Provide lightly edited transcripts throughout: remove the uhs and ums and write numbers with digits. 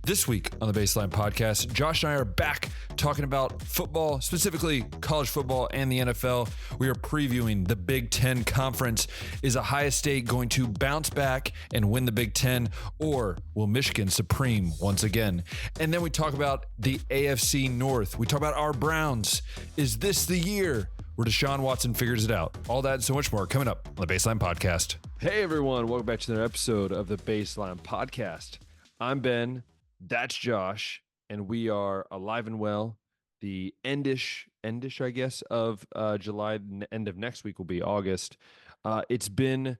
This week on the Baseline Podcast, Josh and I are back talking about football, specifically college football and the NFL. We are previewing the Big Ten Conference. Is Ohio State going to bounce back and win the Big Ten, or will Michigan supreme once again? And then we talk about the AFC North. We talk about our Browns. Is this the year where Deshaun Watson figures it out? All that and so much more coming up on the Baseline Podcast. Hey, everyone. Welcome back to another episode of the Baseline Podcast. I'm Ben. That's Josh, and we are alive and well. The endish, I guess, of July. End of next week will be August. It's been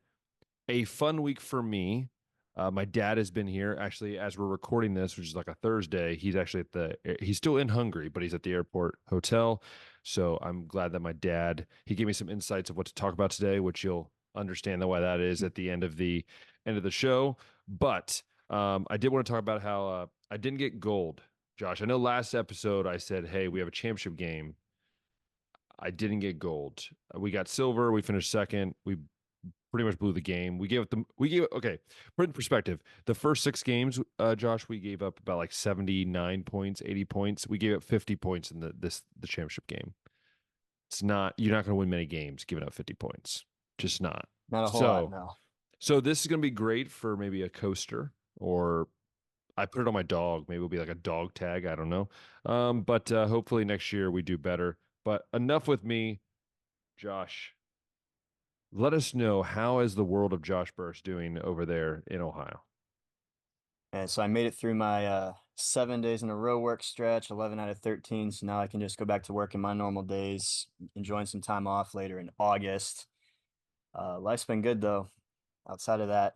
a fun week for me. My dad has been here, actually, as we're recording this, which is like a Thursday. He's actually he's still in Hungary, but he's at the airport hotel. So I'm glad that my dad, he gave me some insights of what to talk about today, which you'll understand why that is at the end of the show. But I did want to talk about how I didn't get gold, Josh. I know last episode I said, hey, we have a championship game. I didn't get gold. We got silver. We finished second. We pretty much blew the game. Okay, put it in perspective. The first 6 games, Josh, we gave up about like 79 points, 80 points. We gave up 50 points in the championship game. It's not, you're not going to win many games giving up 50 points. Just not. Not a whole lot, no. So this is going to be great for maybe a coaster, or I put it on my dog. Maybe it'll be like a dog tag. I don't know. But hopefully next year we do better. But enough with me. Josh, let us know, how is the world of Josh Burris doing over there in Ohio? And so I made it through my 7 days in a row work stretch, 11 out of 13. So now I can just go back to work in my normal days, enjoying some time off later in August. Life's been good, though. Outside of that.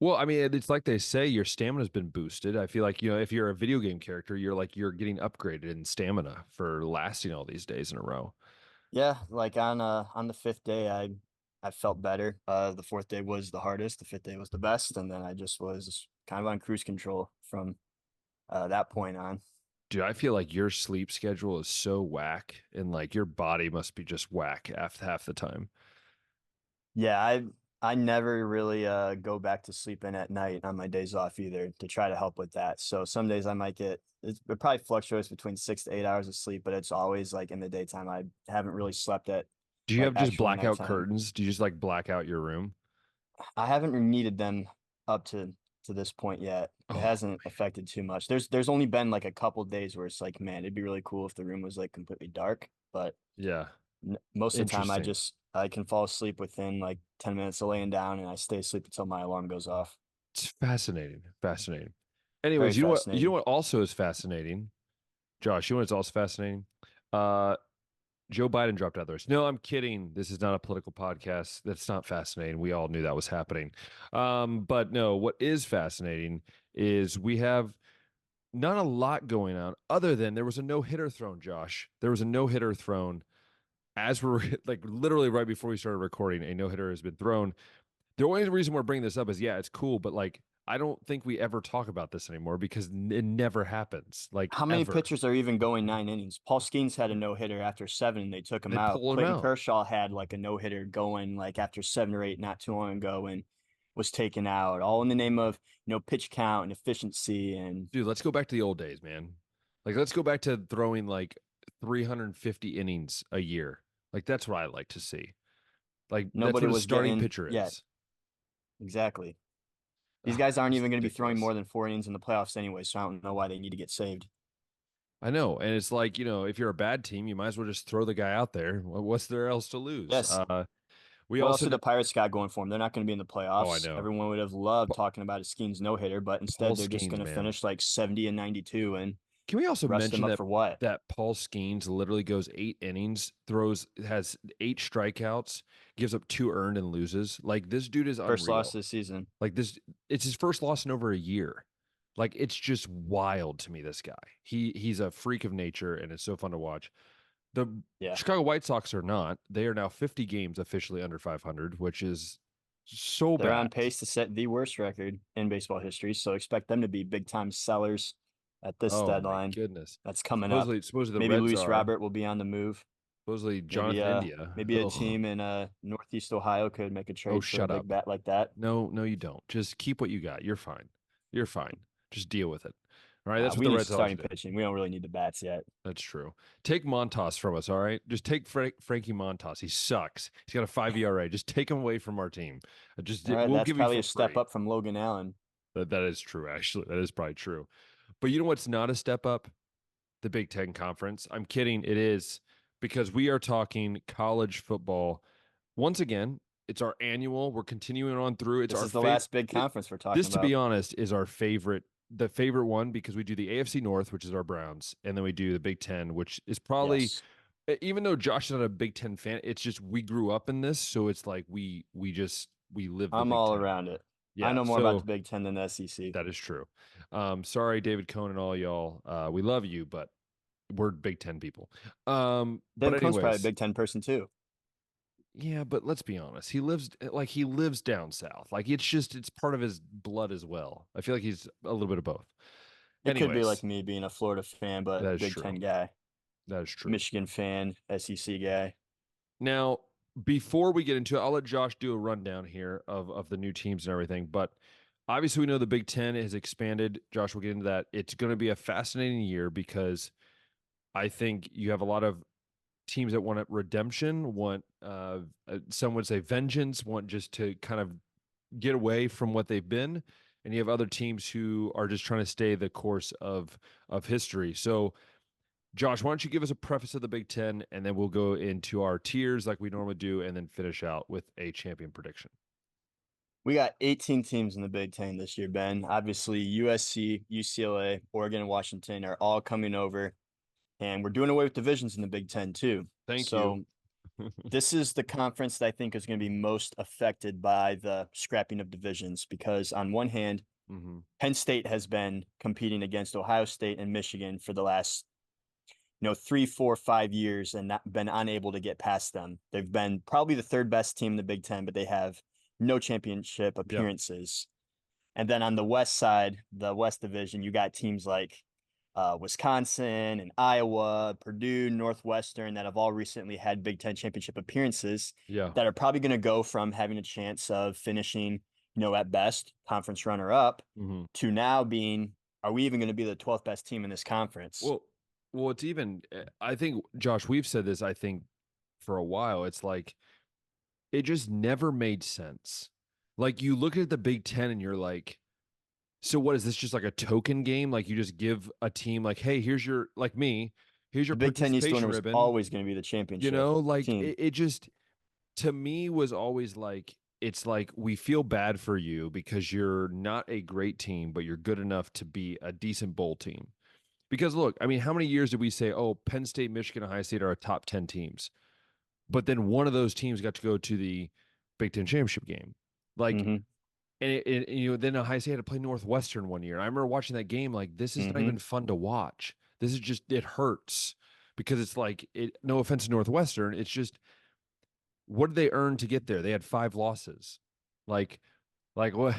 Well, I mean, it's like they say, your stamina's been boosted. I feel like, if you're a video game character, you're getting upgraded in stamina for lasting all these days in a row. Yeah, like on the 5th day, I felt better. The 4th day was the hardest. The 5th day was the best, and then I just was kind of on cruise control from that point on. Dude, I feel like your sleep schedule is so whack, and like your body must be just whack half the time. Yeah, I never really go back to sleeping at night on my days off either, to try to help with that. So some days I might it probably fluctuates between 6 to 8 hours of sleep, but it's always like in the daytime. I haven't really slept at. Do you have just blackout nighttime curtains? Do you just like black out your room? I haven't needed them up to this point yet. It hasn't affected too much. There's only been like a couple days where it's like, man, it'd be really cool if the room was like completely dark. But yeah, most of the time I can fall asleep within like 10 minutes of laying down, and I stay asleep until my alarm goes off. It's fascinating. Anyways, you know what also is fascinating, Josh? You know what's also fascinating? Joe Biden dropped out of the race. No, I'm kidding. This is not a political podcast. That's not fascinating. We all knew that was happening. But no, what is fascinating is we have not a lot going on, other than there was a no-hitter thrown, Josh. There was a no-hitter thrown as we're like literally right before we started recording. A no-hitter has been thrown. The only reason we're bringing this up is, yeah, it's cool, but like, I don't think we ever talk about this anymore because it never happens. Like, how many pitchers are even going 9 innings? Paul Skeens had a no-hitter after 7, and they took him out. Clayton Kershaw had like a no-hitter going like after 7 or 8 not too long ago, and was taken out, all in the name of, pitch count and efficiency. And dude, let's go back to the old days, man. Like, let's go back to throwing like 350 innings a year. Like, that's what I like to see. Like, nobody was starting pitcher is. Yeah, exactly. These guys aren't even going to be throwing more than 4 innings in the playoffs anyway, so I don't know why they need to get saved. I know, and it's like, if you're a bad team, you might as well just throw the guy out there. What's there else to lose? Yes. What else did the Pirates got going for them? They're not going to be in the playoffs. Oh, I know. Everyone would have loved talking about a Skeens no-hitter, but instead they're just going to finish like 70 and 92. And can we also mention that, for what? That Paul Skeens literally goes 8 innings, has 8 strikeouts, gives up 2 earned and loses. Like, this dude is first unreal. Loss this season. Like, it's his first loss in over a year. Like, it's just wild to me, this guy. He's a freak of nature, and it's so fun to watch. The Chicago White Sox are not. They are now 50 games officially under 500, which is so bad. They're on pace to set the worst record in baseball history, so expect them to be big-time sellers at this deadline. My goodness. That's coming up. Supposedly maybe Luis Robert will be on the move. Supposedly Jonathan India. Maybe a team in Northeast Ohio could make a trade for a big bat like that. No, you don't. Just keep what you got. You're fine. Just deal with it. All right, that's what We the need Reds ought to starting do. pitching. We don't really need the bats yet. That's true. Take Montas from us, all right? Just take Frankie Montas. He sucks. He's got a 5 ERA. Just take him away from our team. All right, We'll that's give you probably for a step free. up from Logan Allen. That is true, actually. That is probably true. But you know what's not a step up? The Big Ten Conference. I'm kidding. It is, because we are talking college football. Once again, it's our annual. We're continuing on through. It's This our is the favorite. last big conference we're talking This, to about. be honest, is our favorite, the favorite one, because we do the AFC North, which is our Browns, and then we do the Big Ten, which is probably, Yes. even though Josh is not a Big Ten fan, it's just we grew up in this, so it's like we live the I'm Big all Ten. around it. I Yeah, know more about the so Big Ten than the SEC. that is true. Sorry, David Cohn and all y'all. We love you, but we're Big Ten people. But David Cohn's probably a anyways, Big Ten person too. yeah, but let's be honest. He lives down south. Like it's part of his blood as well. I feel like he's a little bit of both. It could be like Anyways, me being a Florida fan, but that is Big Ten true. guy, That is true. Michigan fan, SEC guy. Now, before we get into it, I'll let Josh do a rundown here of the new teams and everything. But obviously, we know the Big Ten has expanded. Josh, we'll get into that. It's going to be a fascinating year because I think you have a lot of teams that want redemption, want some would say vengeance, want just to kind of get away from what they've been, and you have other teams who are just trying to stay the course of history. So, Josh, why don't you give us a preface of the Big Ten, and then we'll go into our tiers like we normally do, and then finish out with a champion prediction. We got 18 teams in the Big Ten this year, Ben. Obviously, USC, UCLA, Oregon, and Washington are all coming over, and we're doing away with divisions in the Big Ten too. Thank So you. this is the conference that I think is going to be most affected by the scrapping of divisions because on one hand, Mm-hmm. Penn State has been competing against Ohio State and Michigan for the last 3, 4, 5 years and not been unable to get past them. They've been probably the third best team in the Big Ten, but they have no championship Yeah. appearances. And then on the West side, the West Division, you got teams like Wisconsin and Iowa, Purdue, Northwestern that have all recently had Big Ten championship appearances Yeah. that are probably going to go from having a chance of finishing, at best conference runner up Mm-hmm. to now being, are we even going to be the 12th best team in this conference? Well, it's even, I think, Josh, we've said this, I think, for a while. It's like, it just never made sense. Like, you look at the Big Ten and you're like, so what is this, just like a token game? Like, you just give a team like, hey, here's your, like me, here's your The Big Ten East winner participation was ribbon. always going to be the championship Like team. it just, to me, was always like, it's like, we feel bad for you because you're not a great team, but you're good enough to be a decent bowl team. Because look, I mean, how many years did we say, oh, Penn State, Michigan, Ohio State are our top 10 teams? But then one of those teams got to go to the Big Ten championship game. Like, Mm-hmm. and then Ohio State had to play Northwestern one year. And I remember watching that game, like, this is not Mm-hmm. even fun to watch. This is just, it hurts because it's like, no offense to Northwestern, it's just, what did they earn to get there? They had 5 losses. Like what,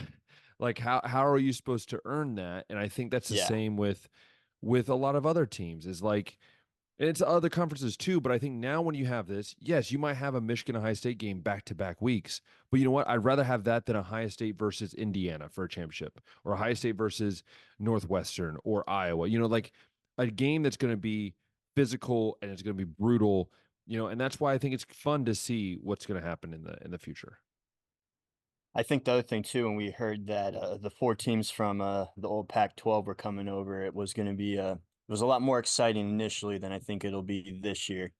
like how are you supposed to earn that? And I think that's the Yeah. same with a lot of other teams, is like, and it's other conferences too, but I think now when you have this, yes, you might have a Michigan Ohio State game back to back weeks, but you know what? I'd rather have that than Ohio State versus Indiana for a championship, or Ohio State versus Northwestern or Iowa. Like a game that's going to be physical and it's going to be brutal. And that's why I think it's fun to see what's going to happen in the future. I think the other thing too, when we heard that the 4 teams from the old Pac-12 were coming over, it was going to be it was a lot more exciting initially than I think it'll be this year.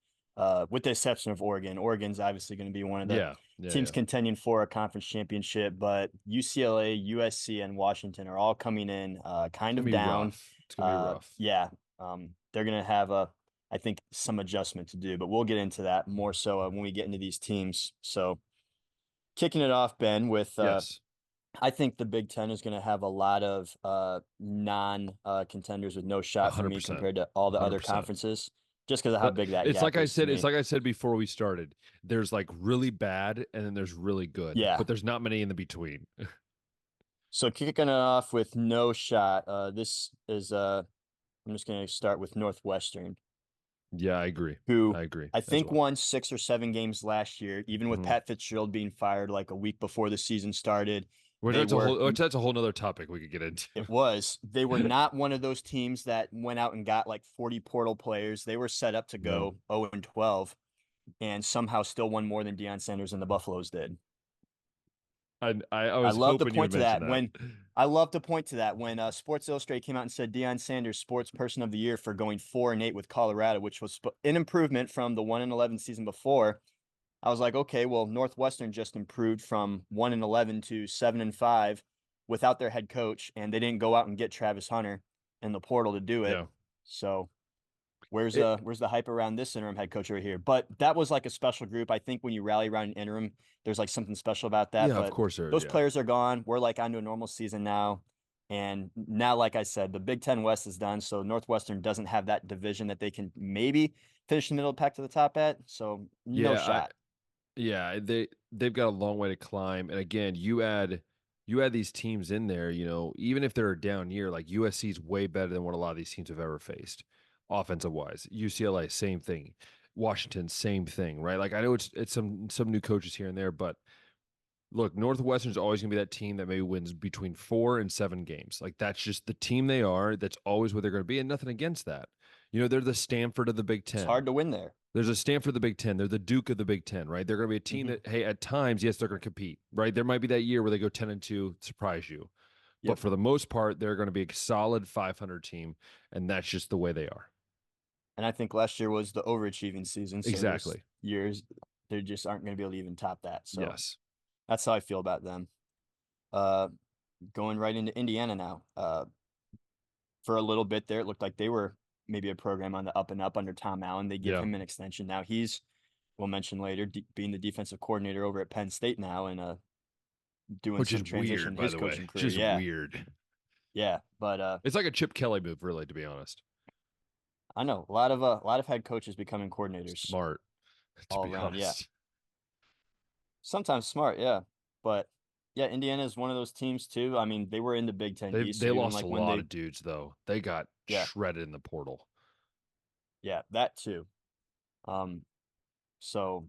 With the exception of Oregon. Oregon's obviously going to be one of the teams contending for a conference championship, but UCLA, USC, and Washington are all coming in kind of down. Rough. It's going to be rough. Yeah, they're going to have I think some adjustment to do, but we'll get into that more so when we get into these teams. So kicking it off, Ben, with Yes. I think the Big Ten is going to have a lot of non contenders with no shot for me 100%. compared to all the other 100%. conferences, just because of how big that It's gap like I is to said. me. It's like I said before we started. There's like really bad, and then there's really good. Yeah. But there's not many in the between. So kicking it off with no shot. This is I'm just going to start with Northwestern. Yeah, I agree. Who I agree. I think won 6 or 7 games last year, even with Mhm. Pat Fitzgerald being fired like a week before the season started. Which They were that's a whole nother topic we could get into. they were not one of those teams that went out and got like 40 portal players. They were set up to No. go 0-12 and somehow still won more than Deion Sanders and the Buffaloes did. I I was love to hoping you would point to mention that that. when Sports Illustrated came out and said Deion Sanders Sports Person of the Year for going 4-8 with Colorado, which was an improvement from the 1-11 season before. I was like, okay, well, Northwestern just improved from 1-11 to 7-5 without their head coach, and they didn't go out and get Travis Hunter in the portal to do it. Yeah. So where's It, the hype around this interim head coach right here? But that was like a special group. I think when you rally around an interim, there's like something special about that. yeah, of But course there is. those Yeah. players are gone. We're like onto a normal season now. And now, like I said, the Big Ten West is done. So Northwestern doesn't have that division that they can maybe finish in the middle of the pack to the top at. So no Yeah, shot. they've got a long way to climb. And again, you add these teams in there, even if they're a down year, like USC is way better than what a lot of these teams have ever faced, offensive wise. UCLA, same thing. Washington, same thing, right? Like I know it's some new coaches here and there, but look, Northwestern's always gonna be that team that maybe wins between 4 and 7 games. Like that's just the team they are. That's always what they're gonna be, and nothing against that. They're the Stanford of the Big It's Ten. hard to win there. There's a Stanford of the Big Ten. They're the Duke of the Big Ten, right? They're going to be a team Mm-hmm. that, hey, at times, yes, they're going to compete, right? There might be that year where they go 10-2, surprise you, but Yep. for the most part, they're going to be a solid 500 team, and that's just the way they are. And I think last year was the overachieving season. So Exactly. years they just aren't going to be able to even top that. So Yes. that's how I feel about them. Going right into Indiana now. For a little bit there, it looked like they were maybe a program on the up and up under Tom Allen. They give Yeah. him an extension. Now we'll mention later, being the defensive coordinator over at Penn State now and doing Which is some transition weird, in by his the way. coaching career. Just Yeah. weird. Yeah. But It's like a Chip Kelly move, really, to be honest. I know a lot of head coaches becoming coordinators Smart, to all be around. Yeah. honest. Sometimes smart, yeah. But yeah, Indiana is one of those teams too. I mean, they were in the Big Ten They East, they so even lost like a when lot of dudes, though. They got yeah, shredded in the portal. yeah, that too. Um, so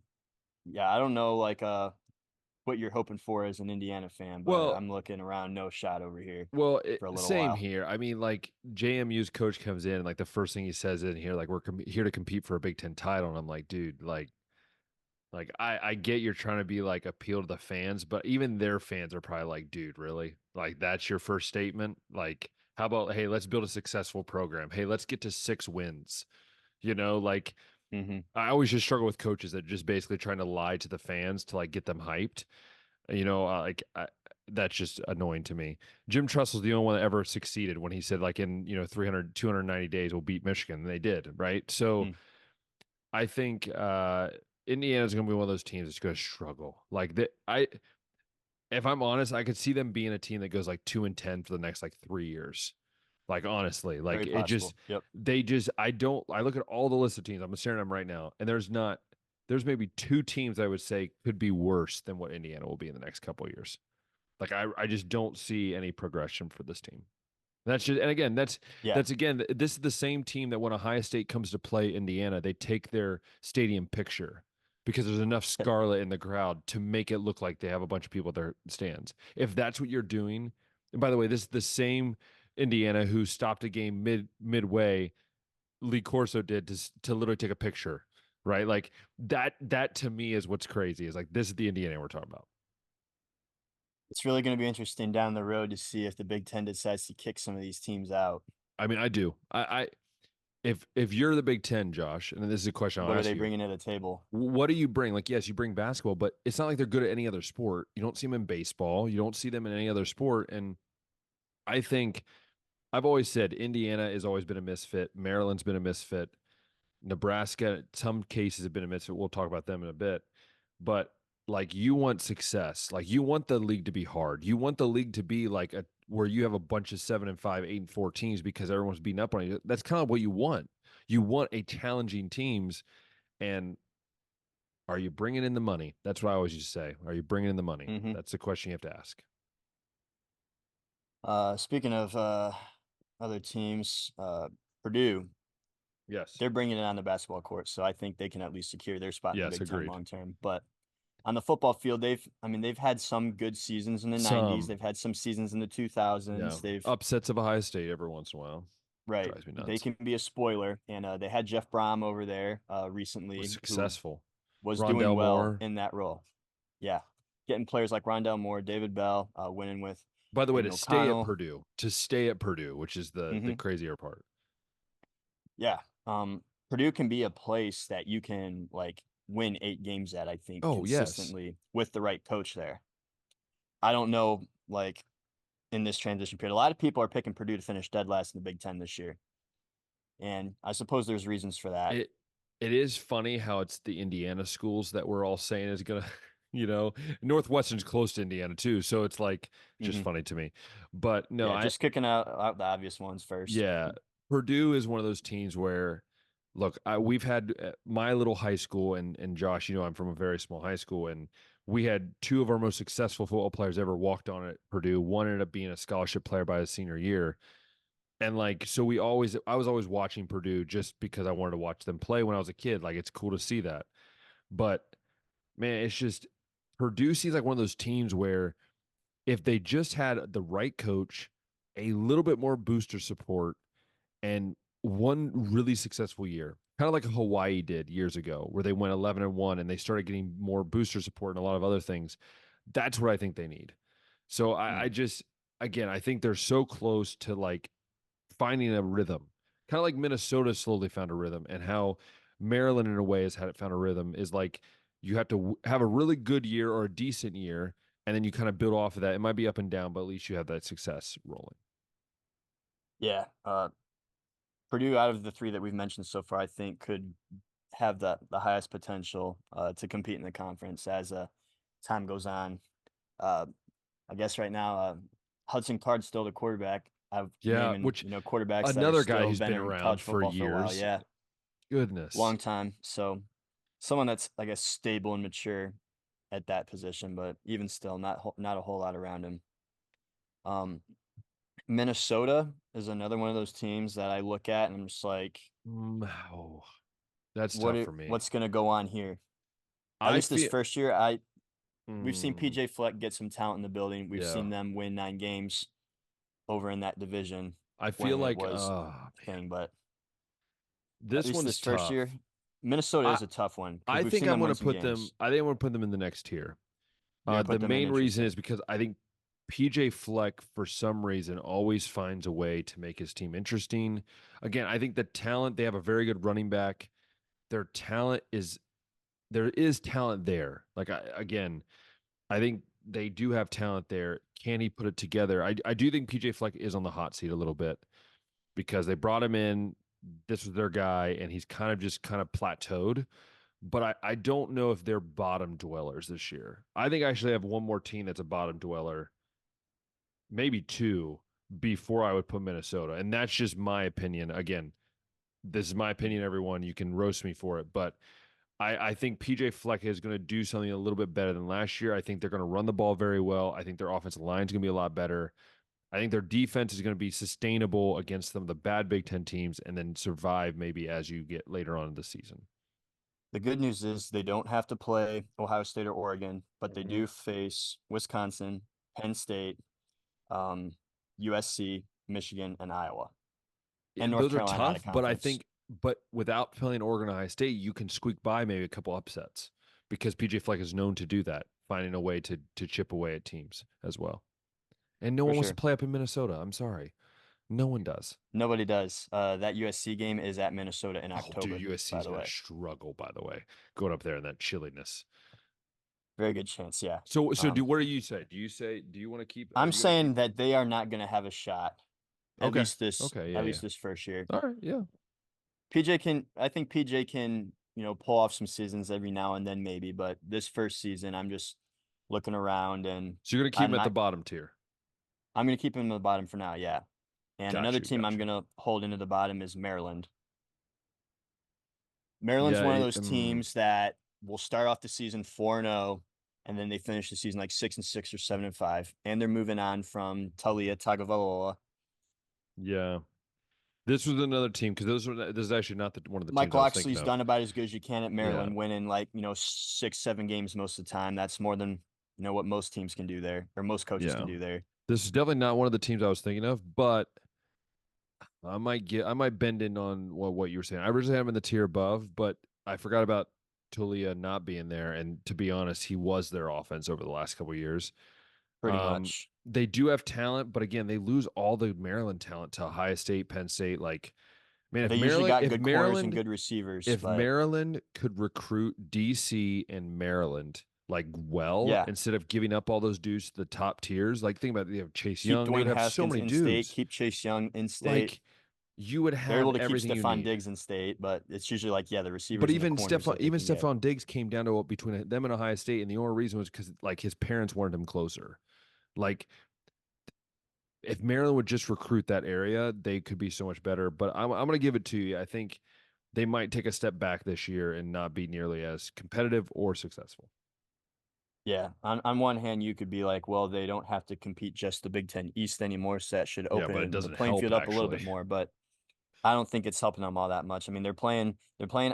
yeah, I don't know like what you're hoping for as an Indiana fan, but Well, I'm looking around, no shot over here Well, for a little same while. here. I mean, like JMU's coach comes in, and like the first thing he says in here, like we're here to compete for a Big Ten title, and I'm like, dude, like I get you're trying to be like appeal to the fans, but even their fans are probably like, dude, really? Like that's your first statement? Like, how about hey, let's build a successful program. Hey, let's get to 6 wins. Like Mm-hmm. I always just struggle with coaches that just basically trying to lie to the fans to like get them hyped. That's just annoying to me. Jim Trustle's the only one that ever succeeded when he said like in 300 290 days we'll beat Michigan, and they did, right? So Mm. I think Indiana's going to be one of those teams that's going to struggle. Like if I'm honest, I could see them being a team that goes like 2-10 for the next like 3 years. Like honestly, like Very it possible. just Yep. I look at all the list of teams. I'm staring at them right now, and there's maybe 2 teams I would say could be worse than what Indiana will be in the next couple of years. Like I just don't see any progression for this team. And again, Yeah. again, this is the same team that when Ohio State comes to play Indiana, they take their stadium picture because there's enough scarlet in the crowd to make it look like they have a bunch of people at their stands. If that's what you're doing, and by the way, this is the same Indiana who stopped a game midway, Lee Corso did to literally take a picture, right? Like that to me is what's crazy. Is like this is the Indiana we're talking about. It's really going to be interesting down the road to see if the Big Ten decides to kick some of these teams out. I mean, I do. If you're the Big Ten, Josh, and this is a question I'll What are ask they you, bringing to the table? what do you bring? Like, yes, you bring basketball, but it's not like they're good at any other sport. You don't see them in baseball. You don't see them in any other sport. And I think I've always said Indiana has always been a misfit. Maryland's been a misfit. Nebraska, in some cases, have been a misfit. We'll talk about them in a bit. But like, you want success. Like, you want the league to be hard. You want the league to be like where you have a bunch of 7-5, 8-4 teams because everyone's beating up on you. That's kind of what you want. You want a challenging teams, and are you bringing in the money? That's what I always used to say. Are you bringing in the money? Mm-hmm. That's the question you have to ask. Speaking of other teams, Purdue, Yes. they're bringing it on the basketball court, so I think they can at least secure their spot in the Yes, Big Ten agreed. long term. But on the football field, they've had some good seasons in the 90s. Some, They've had some seasons in the yeah, 2000s. They've upsets of Ohio State every once in a while. right. Drives me They nuts. can be a spoiler, and they had Jeff Brom over there Was recently, who successful. was doing Rondell well Moore. in that role. Yeah, getting players like Rondell Moore, David Bell, winning with By the way, Aiden O'Connell. To stay at Purdue, which is the Hmm. crazier part. Yeah, Purdue can be a place that you can like win 8 games at. I think Oh, yes. consistently with the right coach there. I don't know, like in this transition period, a lot of people are picking Purdue to finish dead last in the Big Ten this year, and I suppose there's reasons for that. It it is funny how it's the Indiana schools that we're all saying is gonna, you know, Northwestern's close to Indiana too, so it's like just Hmm. funny to me. But no, Yeah, just kicking out the obvious ones first. yeah, Purdue is one of those teams where, look, we've had my little high school, and Josh, you know, I'm from a very small high school, and we had two of our most successful football players ever walked on at Purdue. One ended up being a scholarship player by his senior year. And like, so I was always watching Purdue just because I wanted to watch them play when I was a kid. Like, it's cool to see that. But man, it's just Purdue seems like one of those teams where if they just had the right coach, a little bit more booster support, and one really successful year, kind of like Hawaii did years ago, where they went 11-1 and they started getting more booster support and a lot of other things. That's what I think they need. So I Mm. just, again, I think they're so close to like finding a rhythm, kind of like Minnesota slowly found a rhythm, and how Maryland, in a way, has had it found a rhythm. Is like you have to have a really good year or a decent year, and then you kind of build off of that. It might be up and down, but at least you have that success rolling. Yeah, Purdue, out of the three that we've mentioned so far, I think could have the highest potential to compete in the conference as time goes on. Uh, I guess right now, Hudson Card's still the quarterback. I've Yeah, naming, which quarterbacks that are another guy still who's been been in around college for football for a while. years. Yeah, Goodness. long time. So someone that's, I guess, stable and mature at that position, but even still, not a whole lot around him. Um, Minnesota is another one of those teams that I look at and I'm just like, Oh, that's tough for me. what's going to go on here? At I least this feel, first year, we've seen mm, PJ Fleck get some talent in the building. We've yeah, seen them win 9 games over in that division I feel when it like, was a man, thing. But at this least one's this first tough. year, Minnesota I is a tough one because I we've think seen I'm them going win to some put them. games. I think I'm going to put them in the next tier. You're gonna The put them in. main reason is Interesting. because I think PJ Fleck, for some reason, always finds a way to make his team interesting. Again, I think the talent, they have a very good running back. Their talent is, there is talent there. Like, again, I think they do have talent there. Can he put it together? I do think PJ Fleck is on the hot seat a little bit because they brought him in. This was their guy, and he's kind of plateaued. But I don't know if they're bottom dwellers this year. I think I actually have one more team that's a bottom dweller, maybe two, before I would put Minnesota. And that's just my opinion. Again, this is my opinion, everyone. You can roast me for it. But I think PJ Fleck is going to do something a little bit better than last year. I think they're going to run the ball very well. I think their offensive line is going to be a lot better. I think their defense is going to be sustainable against some of the bad Big Ten teams and then survive maybe as you get later on in the season. The good news is they don't have to play Ohio State or Oregon, but they Mhm. do face Wisconsin, Penn State, um, USC, Michigan, and Iowa, Yeah, and North those are Carolina out tough, of but I conference. think, but without playing Oregon or Ohio State, you can squeak by maybe a couple upsets because PJ Fleck is known to do that, finding a way to chip away at teams as well. And no For one wants to sure. play up in Minnesota. I'm sorry, no one does. Nobody does. That USC game is at Minnesota in Oh, dude, October, USC by is the going to way. struggle. By the way, going up there in that chilliness. Very good chance, yeah. So what do you say? Do you want to keep? Are I'm you going to keep saying them? that they are not going to have a shot Okay, okay, yeah, at yeah. least this first year. All right, yeah. I think PJ can, pull off some seasons every now and then maybe, but this first season, I'm just looking around and So you're going to keep I'm them at the not, bottom tier. I'm going to keep him in the bottom for now, yeah. And Got another you, team got I'm you. going to hold into the bottom is Maryland. Maryland's Yeah, one of those teams that will start off the season 4-0, and then they finish the season like 6-6 or 7-5, and they're moving on from Talia Tagovailoa. yeah. This was another team because this is actually not one of the Mike teams I was thinking Loxley's of. done about as good as you can at Maryland, Yeah. winning like 6-7 games most of the time. That's more than what most teams can do there, or most coaches Yeah. can do there. This is definitely not one of the teams I was thinking of, but I might bend in on what you were saying. I originally had him in the tier above, but I forgot about Tulia not being there. And to be honest, he was their offense over the last couple of years. Pretty much. They do have talent, but again, they lose all the Maryland talent to Ohio State, Penn State. Like, man, But if they usually Maryland, got if good corners and Maryland, good receivers. if But Maryland could recruit DC and Maryland like well, yeah, instead of giving up all those dudes to the top tiers, like think about it, they have Chase keep Young, they would Dwayne have so Haskins many in state, dudes. keep Chase Young in state. Like you would They're have able to keep everything you Stephon need. Diggs in state, but it's usually like, the But receivers and the even corners that they can get. Stephon Diggs came down to between them and Ohio State, and the only reason was because like his parents wanted him closer. Like if Maryland would just recruit that area, they could be so much better. But I'm going to give it to you. I think they might take a step back this year and not be nearly as competitive or successful. Yeah. On one hand, you could be like, well, they don't have to compete just the Big Ten East anymore, so that should Yeah, but it open the doesn't playing help field up a little actually. bit more. But I don't think it's helping them all that much. I mean, they're playing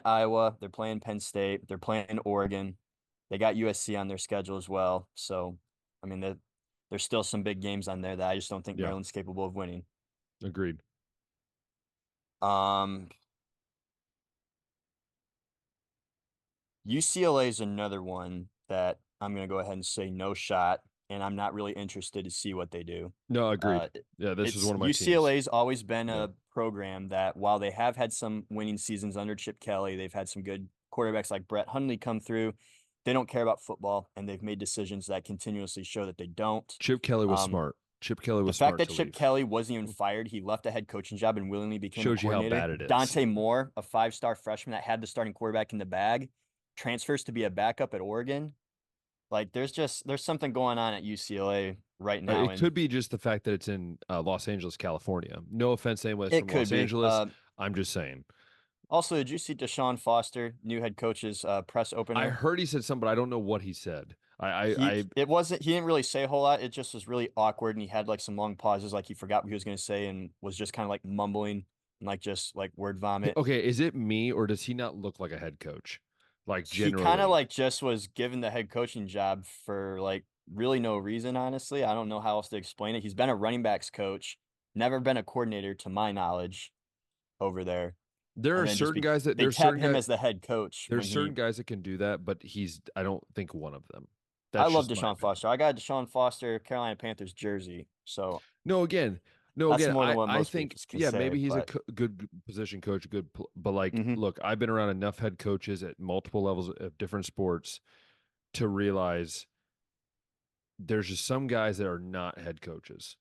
Iowa, they're playing Penn State, they're playing Oregon. They got USC on their schedule as well. So, I mean, there's still some big games on there that I just don't think Yeah, Maryland's capable of winning. agreed. Um, UCLA is another one that I'm going to go ahead and say no shot, and I'm not really interested to see what they do. No, Uh, agreed. Yeah, this is it's one of my teams. UCLA's always been Yeah. a program that, while they have had some winning seasons under Chip Kelly, they've had some good quarterbacks like Brett Hundley come through. They don't care about football, and they've made decisions that continuously show that they don't. Chip Kelly was Um, smart. Chip Kelly the was fact smart that to Chip leave. Kelly wasn't even fired, he left a head coaching job and willingly became a Shows you how coordinator. bad it is. Dante Moore, a 5-star freshman that had the starting quarterback in the bag, transfers to be a backup at Oregon. Like, there's something going on at UCLA right now, It and could be just the fact that it's in Los Angeles, California. No offense to anyone that's it from could Los be. Angeles. I'm just saying. Also, did you see Deshaun Foster, new head coach's press I opener? heard he said something, but I don't know what he said. He didn't really say a whole lot. It just was really awkward, and he had like some long pauses, like he forgot what he was going to say and was just kind of like mumbling and like just like word vomit. Okay, is it me or does he not look like a head coach? Like He kind of generally. like just was given the head coaching job for like really no reason, honestly. I don't know how else to explain it. He's been a running backs coach, never been a coordinator to my knowledge over there. There And are then just certain guys that they there's tap certain him guys as the head coach there's when certain he. guys that can do that, but I don't think one of them. I That's love just my Deshaun opinion. Foster. I got a Deshaun Foster Carolina Panthers jersey, so No, again, no, that's again. more than what I most people think can yeah, say. maybe he's a But good position coach, but like, mhm. look, I've been around enough head coaches at multiple levels of different sports to realize there's just some guys that are not head coaches,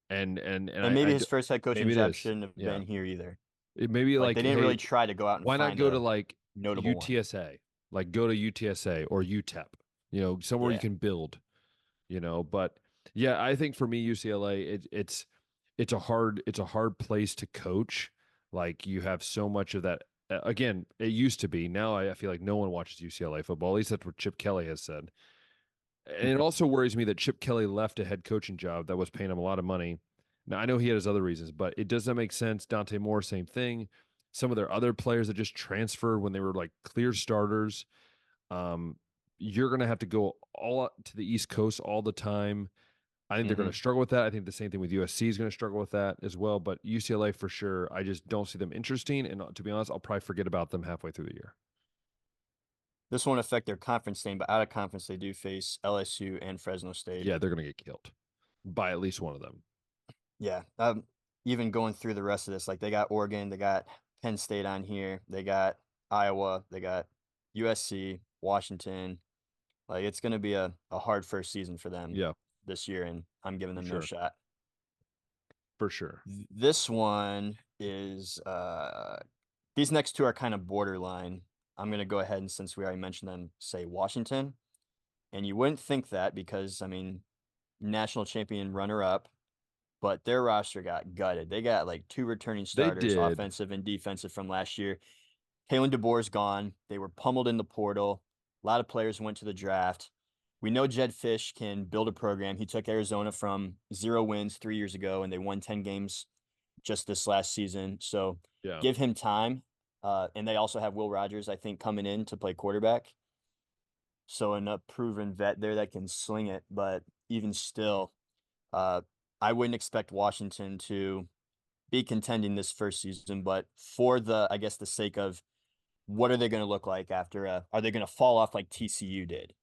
and And maybe his first head coaching maybe it job is, shouldn't have yeah. been here either. It maybe Like, like, they didn't hey, really try to go out and why not find go to a like notable one. UTSA, like go to UTSA or UTEP, somewhere you Yeah. can build, But yeah, I think for me, UCLA, it's a hard place to coach. Like you have so much of that. Again, it used to be. Now I feel like no one watches UCLA football. At least that's what Chip Kelly has said. And it also worries me that Chip Kelly left a head coaching job that was paying him a lot of money. Now, I know he had his other reasons, but it doesn't make sense. Dante Moore, same thing. Some of their other players that just transferred when they were like clear starters. You're going to have to go all out to the East Coast all the time. I think they're going to struggle with that. I think the same thing with USC is going to struggle with that as well. But UCLA for sure, I just don't see them interesting. And to be honest, I'll probably forget about them halfway through the year. This won't affect their conference name, but out of conference, they do face LSU and Fresno State. Yeah, they're going to get killed by at least one of them. Yeah. Even going through the rest of this, like they got Oregon, they got Penn State on here, they got Iowa, they got USC, Washington. Like, it's going to be a hard first season for them Yeah, this year, and I'm giving for them no sure. shot. For sure. This one is these next two are kind of borderline. I'm going to go ahead and, since we already mentioned them, say Washington. And you wouldn't think that because, I mean, national champion runner-up, but their roster got gutted. They got like 2 returning They starters, did. offensive and defensive, from last year. Kalen DeBoer's gone. They were pummeled in the portal. A lot of players went to the draft. We know Jed Fish can build a program. He took Arizona from 0 wins 3 years ago, and they won 10 games just this last season. So Yeah. give him time. And they also have Will Rogers, I think, coming in to play quarterback. So a proven vet there that can sling it. But even still, uh, I wouldn't expect Washington to be contending this first season. But for I guess, the sake of what are they going to look like after? Are they going to fall off like TCU did?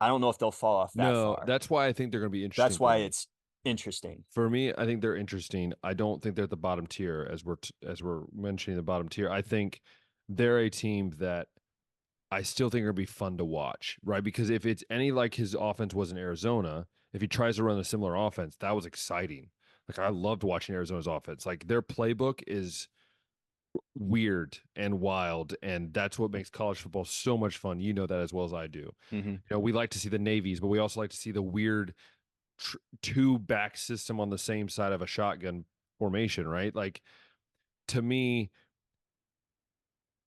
I don't know if they'll fall off that No, far. that's why I think they're going to be interesting That's for why me. it's interesting. For me, I think they're interesting. I don't think they're at the bottom tier as we're mentioning the bottom tier. I think they're a team that I still think are going to be fun to watch, right? Because if it's any like his offense was in Arizona, if he tries to run a similar offense, that was exciting. Like I loved watching Arizona's offense. Like their playbook is weird and wild, and that's what makes college football so much fun. You know that as well as I do. Mm-hmm. We like to see the navies, but we also like to see the weird two back system on the same side of a shotgun formation, right? Like to me,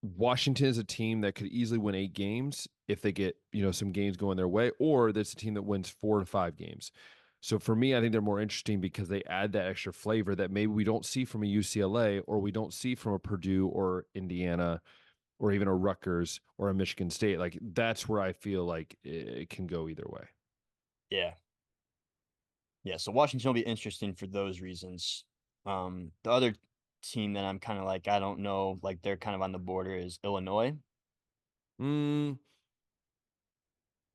Washington is a team that could easily win 8 games if they get, some games going their way, or that's a team that wins 4 to 5 games. So for me, I think they're more interesting because they add that extra flavor that maybe we don't see from a UCLA or we don't see from a Purdue or Indiana or even a Rutgers or a Michigan State. Like that's where I feel like it can go either way. Yeah. Yeah. So Washington will be interesting for those reasons. The other team that I'm kind of like, I don't know, like they're kind of on the border is Illinois. Mm,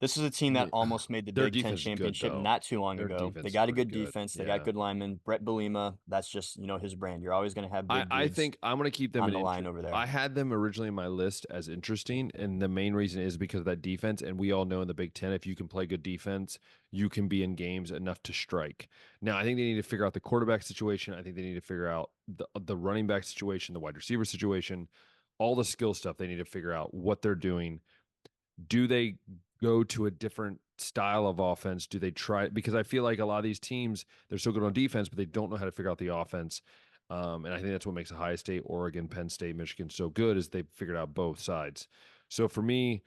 This is a team that almost made the their Big Ten defense is good championship though. not too long Their ago. They defense is got a pretty good good. defense. They got Yeah. good linemen. Brett Belima, that's just, his brand. You're always going to have big I dudes think I'm going to keep them on in the line over there. I had them originally in my list as interesting, and the main reason is because of that defense. And we all know in the Big Ten, if you can play good defense, you can be in games enough to strike. Now, I think they need to figure out the quarterback situation. I think they need to figure out the running back situation, the wide receiver situation, all the skill stuff. They need to figure out what they're doing. Do they go to a different style of offense? Do they try? Because I feel like a lot of these teams, they're so good on defense, but they don't know how to figure out the offense. And I think that's what makes Ohio State, Oregon, Penn State, Michigan so good is they've figured out both sides. So for me,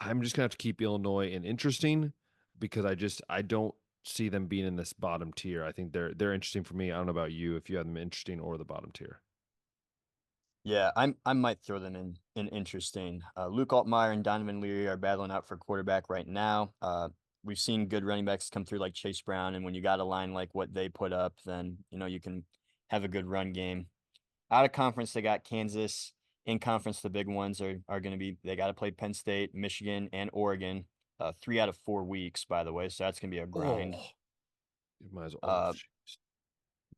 I'm just gonna have to keep Illinois in interesting because I don't see them being in this bottom tier. I think they're interesting for me. I don't know about you if you have them interesting or the bottom tier. Yeah, I might throw them in interesting. Luke Altmaier and Donovan Leary are battling out for quarterback right now. We've seen good running backs come through like Chase Brown, and when you got a line like what they put up, then you can have a good run game. Out of conference, they got Kansas. In conference, the big ones are going to be they got to play Penn State, Michigan, and Oregon. 3 out of 4 weeks, by the way, so that's going to be a grind. Oh, you might as well. Uh,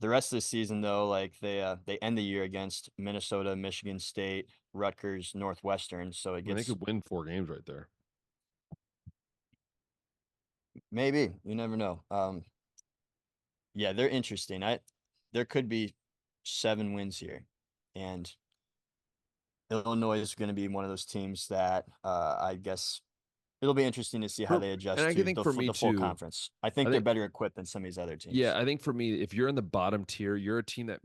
the rest of the season, though, like they end the year against Minnesota, Michigan State, Rutgers, Northwestern. So it I mean, they gets could win 4 games right there. maybe you never know. Yeah, they're interesting. There could be 7 wins here, and Illinois is going to be one of those teams that I guess it'll be interesting to see how they And adjust I to think for me the full too, conference. I think I they're think better equipped than some of these other yeah, teams. I think for me, if you're in the bottom tier, you're a team that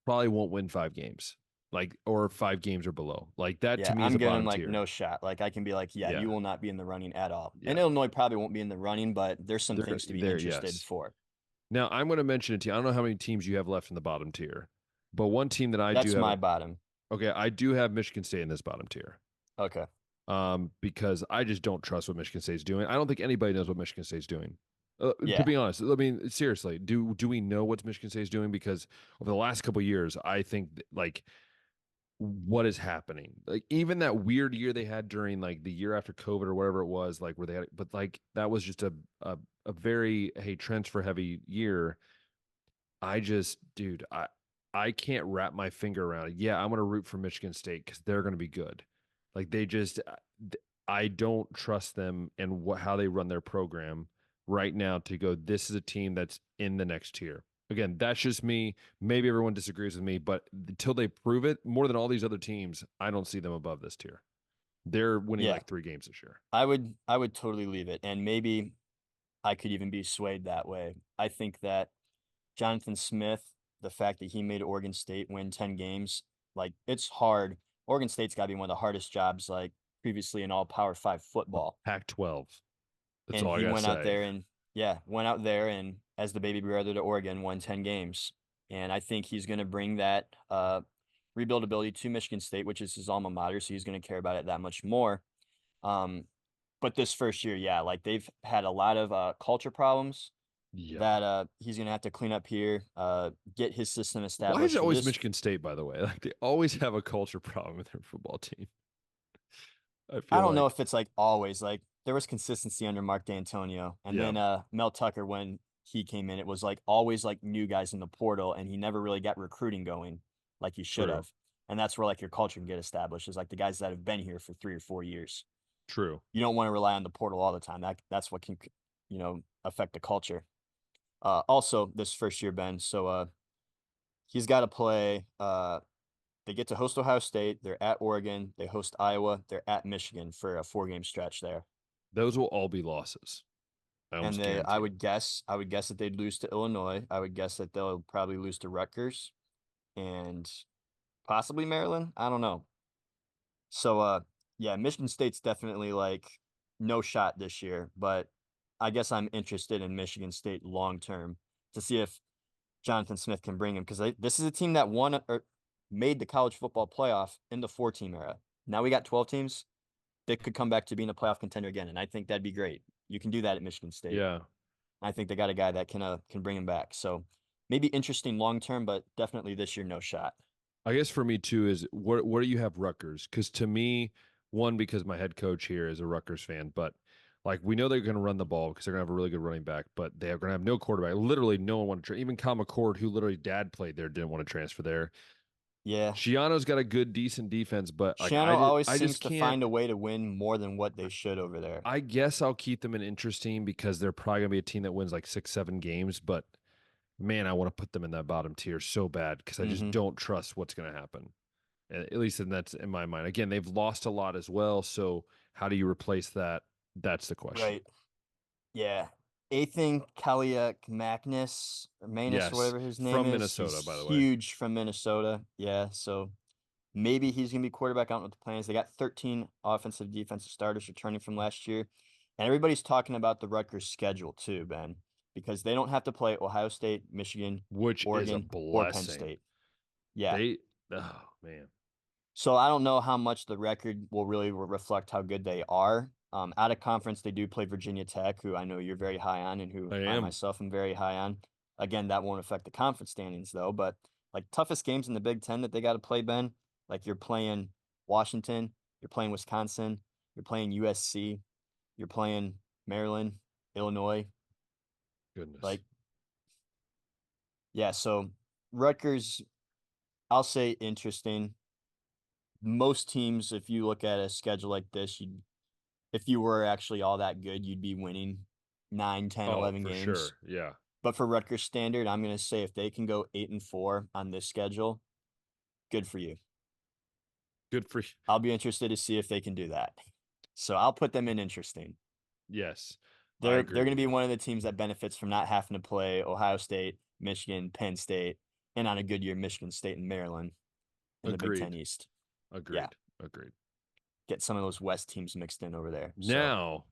probably won't win 5 games, like or 5 games or below. Like that to Yeah, me is I'm a giving them bottom like tier. no shot. Like I can be like, yeah, you Yeah, will not be in the running at all. And yeah, Illinois probably won't be in the running, but there's some they're things to be there. interested Yes. for. Now I'm going to mention it to you. I don't know how many teams you have left in the bottom tier, but one team that I do That's have. my bottom. Okay, I do have Michigan State in this bottom tier. Okay. Because I just don't trust what Michigan State's doing. I don't think anybody knows what Michigan State's doing. To Yeah. be honest, I mean, seriously, do we know what Michigan State's doing? Because over the last couple of years, I think like what is happening? Like even that weird year they had during like the year after COVID or whatever it was, like where they had, but like that was just a very transfer heavy year. Dude, I can't wrap my finger around it. Yeah, I'm gonna root for Michigan State because they're gonna be good. Like they just, I don't trust them and how they run their program right now to go. This is a team that's in the next tier. Again, that's just me. Maybe everyone disagrees with me, but until they prove it, more than all these other teams, I don't see them above this tier. They're winning Yeah. like 3 games this year. I would totally leave it. And maybe I could even be swayed that way. I think that Jonathan Smith, the fact that he made Oregon State win 10 games, like it's hard. Oregon State's got to be one of the hardest jobs, like previously in all Power Five football. Pac-12. That's And all I he gotta went out say. there and, yeah, went out there and as the baby brother to Oregon, won 10 games. And I think he's going to bring that rebuildability to Michigan State, which is his alma mater. So he's going to care about it that much more. But this first year, yeah, like they've had a lot of culture problems Yeah. that he's going to have to clean up here, get his system Why is established it for always this. Michigan State, by the way? Like they always have a culture problem with their football team. I I feel don't know like, if it's like always like there was consistency under Mark D'Antonio, and yeah, then Mel Tucker when he came in, it was like always like new guys in the portal, and he never really got recruiting going like he should true, have. And that's where like your culture can get established is like the guys that have been here for 3 or 4 years. true. You don't want to rely on the portal all the time. That's what can affect the culture. Also this first year, Ben. So he's got to play. They get to host Ohio State. They're at Oregon. They host Iowa. They're at Michigan for a 4 game stretch there. Those will all be losses. I And almost they, guarantee it. I would guess that they'd lose to Illinois. I would guess that they'll probably lose to Rutgers and possibly Maryland. I don't know. So, yeah, Michigan State's definitely like no shot this year, but I guess I'm interested in Michigan State long term to see if Jonathan Smith can bring him because this is a team that won or made the college football playoff in the 4 team era. Now we got 12 teams. They could come back to being a playoff contender again, and I think that'd be great. You can do that at Michigan State. Yeah. I think they got a guy that can bring him back. So maybe interesting long term, but definitely this year no shot. I guess for me too is where do you have Rutgers? Because to me, one, because my head coach here is a Rutgers fan, but like we know they're going to run the ball because they're going to have a really good running back, but they're going to have no quarterback. Literally, no one wanted to. Even Kyle McCord, who literally dad played there, didn't want to transfer there. Yeah. Shiano's got a good, decent defense, but like Shiano always I seems just to can't. find a way to win more than what they should over there. I guess I'll keep them in interesting because they're probably going to be a team that wins like 6, 7 games, but man, I want to put them in that bottom tier so bad because I just Mm-hmm. don't trust what's going to happen. At least that's in my mind. Again, they've lost a lot as well. So how do you replace that? That's the question. Right. Yeah. Athan Kaliak Magnus or Manus or Yes, whatever his name from is. Minnesota, by He's the way. huge from Minnesota. Yeah. So maybe he's gonna be quarterback. I don't know what the plan is. They got 13 offensive defensive starters returning from last year. And everybody's talking about the Rutgers schedule too, Ben, because they don't have to play Ohio State, Michigan, Which is a Oregon, or Penn blessing. State. Yeah. They, oh man, So I don't know how much the record will really reflect how good they are. Out of conference, they do play Virginia Tech, who I know you're very high on, and who I I am. myself am very high on. Again, that won't affect the conference standings though. But like toughest games in the Big Ten that they got to play, Ben, like you're playing Washington, you're playing Wisconsin, you're playing USC, you're playing Maryland, Illinois. Goodness. Like, yeah, so Rutgers, I'll say interesting. Most teams, if you look at a schedule like this, if you were actually all that good, you'd be winning 9, 10, Oh, 11 for games. sure. Yeah. But for Rutgers standard, I'm going to say if they can go 8-4 on this schedule, good for you. Good for you. I'll be interested to see if they can do that. So I'll put them in interesting. Yes. I They're agree going to with be you. one of the teams that benefits from not having to play Ohio State, Michigan, Penn State, and on a good year, Michigan State and Maryland in the Big Ten Agreed. East. Yeah, Agreed. Agreed. get some of those West teams mixed in over there. So Now,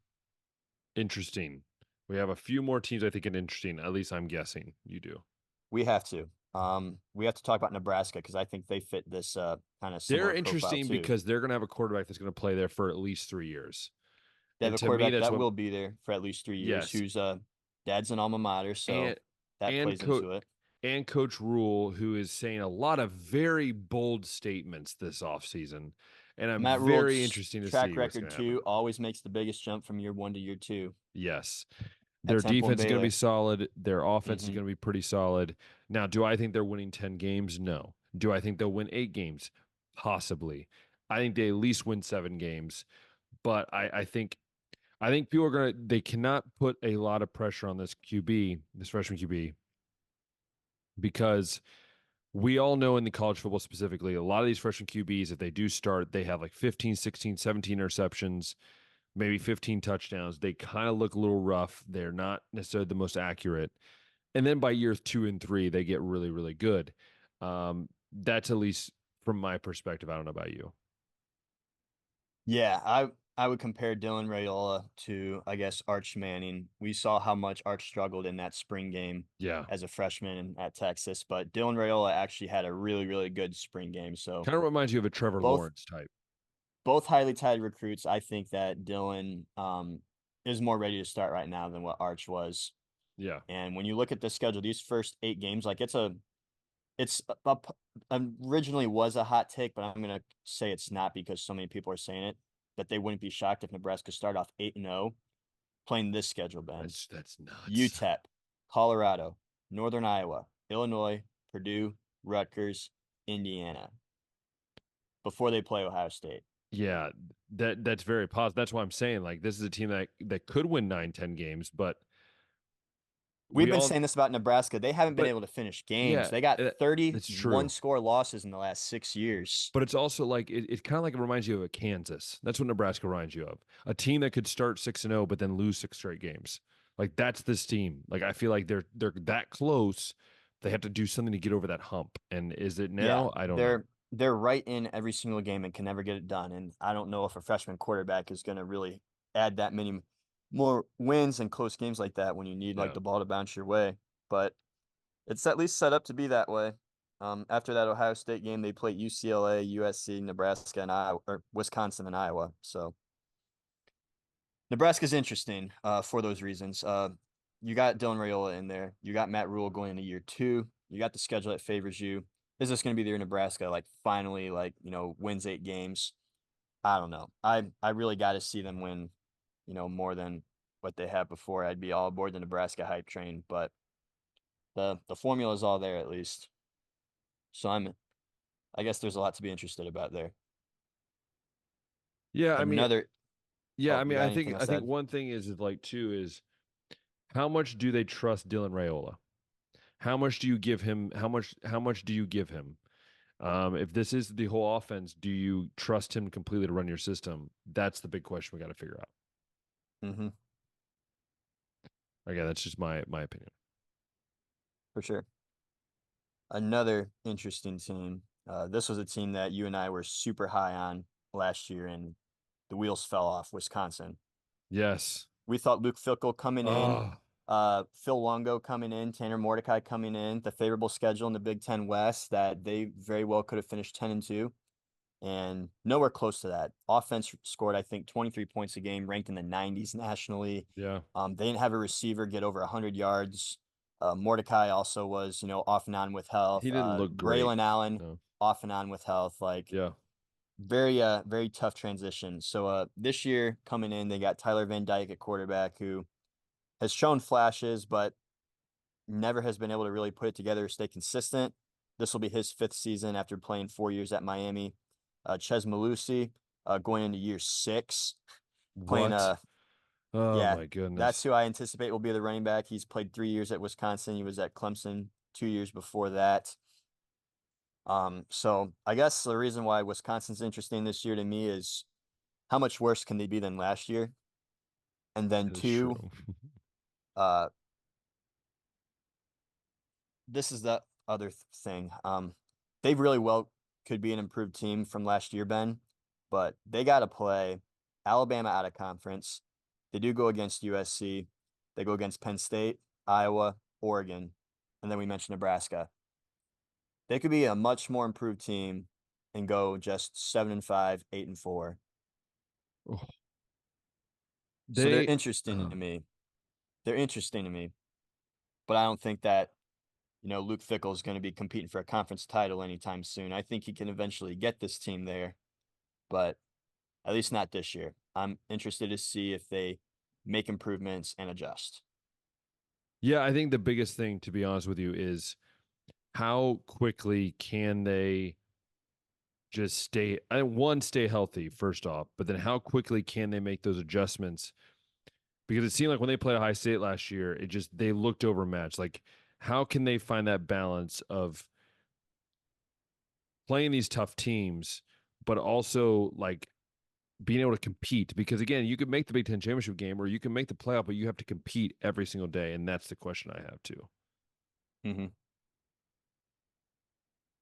interesting. We have a few more teams I think are interesting. At least I'm guessing you do. we have to. We have to talk about Nebraska because I think they fit this kind of They're similar profile interesting too. because they're going to have a quarterback that's going to play there for at least 3 years. They have And a to me, quarterback that's that what, will be there for at least 3 years, yes. whose dad's an alma mater, so And, that and, plays co- into it. and Coach Rule, who is saying a lot of very bold statements this offseason. And I'm Matt very Rule's interesting to track see what's record going to happen. too always makes the biggest jump from year 1 to year 2 Yes. at Their Temple and defense is going to be Baylor. solid. Their offense is Mm-hmm. going to be pretty solid. Now, do I think they're winning 10 games? No. Do I think they'll win 8 games? Possibly. I think they at least win 7 games. But I think people are they cannot put a lot of pressure on this QB, this freshman QB, because we all know in the college football specifically, a lot of these freshman QBs, if they do start, they have like 15, 16, 17 interceptions, maybe 15 touchdowns. They kind of look a little rough. They're not necessarily the most accurate. And then by years 2 and 3, they get really, really good. That's at least from my perspective. I don't know about you. Yeah, I would compare Dylan Raiola to, I guess, Arch Manning. We saw how much Arch struggled in that spring game Yeah. as a freshman at Texas, but Dylan Raiola actually had a really, really good spring game. So Kind of reminds you of a Trevor both Lawrence type. both highly touted recruits. I think that Dylan is more ready to start right now than what Arch was. Yeah. And when you look at the schedule, these first 8 games, like it's originally was a hot take, but I'm gonna say it's not because so many people are saying it. That they wouldn't be shocked if Nebraska started off 8-0 playing this schedule, Ben. That's nuts. UTEP, Colorado, Northern Iowa, Illinois, Purdue, Rutgers, Indiana before they play Ohio State. Yeah, that's very positive. That's why I'm saying like this is a team that could win 9-10 games, but We've we been all saying this about Nebraska. They haven't been but able to finish games. yeah, They got that's 31 true. score losses in the last 6 years. But it's also like it kind of like it reminds you of a Kansas. That's what Nebraska reminds you of. A team that could start 6-0 but then lose 6 straight games. Like that's this team. Like I feel like they're that close. They have to do something to get over that hump. And is it Yeah, now? I don't know. they're right in every single game and can never get it done. And I don't know if a freshman quarterback is going to really add that many more wins and close games like that when you need like Yeah. the ball to bounce your way. But it's at least set up to be that way. After that Ohio State game, they played UCLA, USC, Nebraska, and Iowa, or Wisconsin and Iowa. So Nebraska's interesting for those reasons. You got Dylan Raiola in there. You got Matt Rule going into year 2. You got the schedule that favors you. Is this going to be the year Nebraska like finally wins 8 games? I don't know. I really got to see them win, more than what they have before. I'd be all aboard the Nebraska hype train, but the formula is all there at least. So I guess there's a lot to be interested about there. Yeah, I mean, Another yeah, Oh, I you mean, got I anything think else I to think add? one thing is like too is how much do they trust Dylan Raiola? How much do you give him? How much do you give him? If this is the whole offense, do you trust him completely to run your system? That's the big question we got to figure out. Mm-hmm. Again, that's just my opinion. For sure. Another interesting team. This was a team that you and I were super high on last year, and the wheels fell off. Wisconsin. Yes. We thought Luke Fickell coming in, Oh, Phil Longo coming in, Tanner Mordecai coming in, the favorable schedule in the Big Ten West that they very well could have finished 10-2, and nowhere close to that. Offense scored, I think, 23 points a game, ranked in the 90s nationally. yeah. They didn't have a receiver get over 100 yards. Mordecai also was, off and on with health. He didn't look great. Braylon Allen No. off and on with health. Like Yeah. very tough transition. So this year coming in, they got Tyler Van Dyke at quarterback, who has shown flashes, but never has been able to really put it together or stay consistent. This will be his 5th season after playing 4 years at Miami. Ches Malusi going into year 6, playing What? Oh yeah, my that's goodness. who I anticipate will be the running back. He's played 3 years at Wisconsin. He was at Clemson 2 years before that. So I guess the reason why Wisconsin's interesting this year to me is how much worse can they be than last year? And then That is true. 2, uh, this is the other thing. They really well could be an improved team from last year, Ben, but they got to play Alabama out of conference. They do go against USC. They go against Penn State, Iowa, Oregon, and then we mentioned Nebraska. They could be a much more improved team and go just 7-5, 8-4. Oh, So they're they interesting to me. They're interesting to me, but I don't think that Luke Fickell is going to be competing for a conference title anytime soon. I think he can eventually get this team there, but at least not this year. I'm interested to see if they make improvements and adjust. yeah, I think the biggest thing, to be honest with you, is how quickly can they just stay healthy first off, but then how quickly can they make those adjustments? Because it seemed like when they played Ohio State last year, they looked overmatched. Like, how can they find that balance of playing these tough teams, but also like being able to compete? Because again, you could make the Big Ten championship game or you can make the playoff, but you have to compete every single day, and that's the question I have too. Mm-hmm.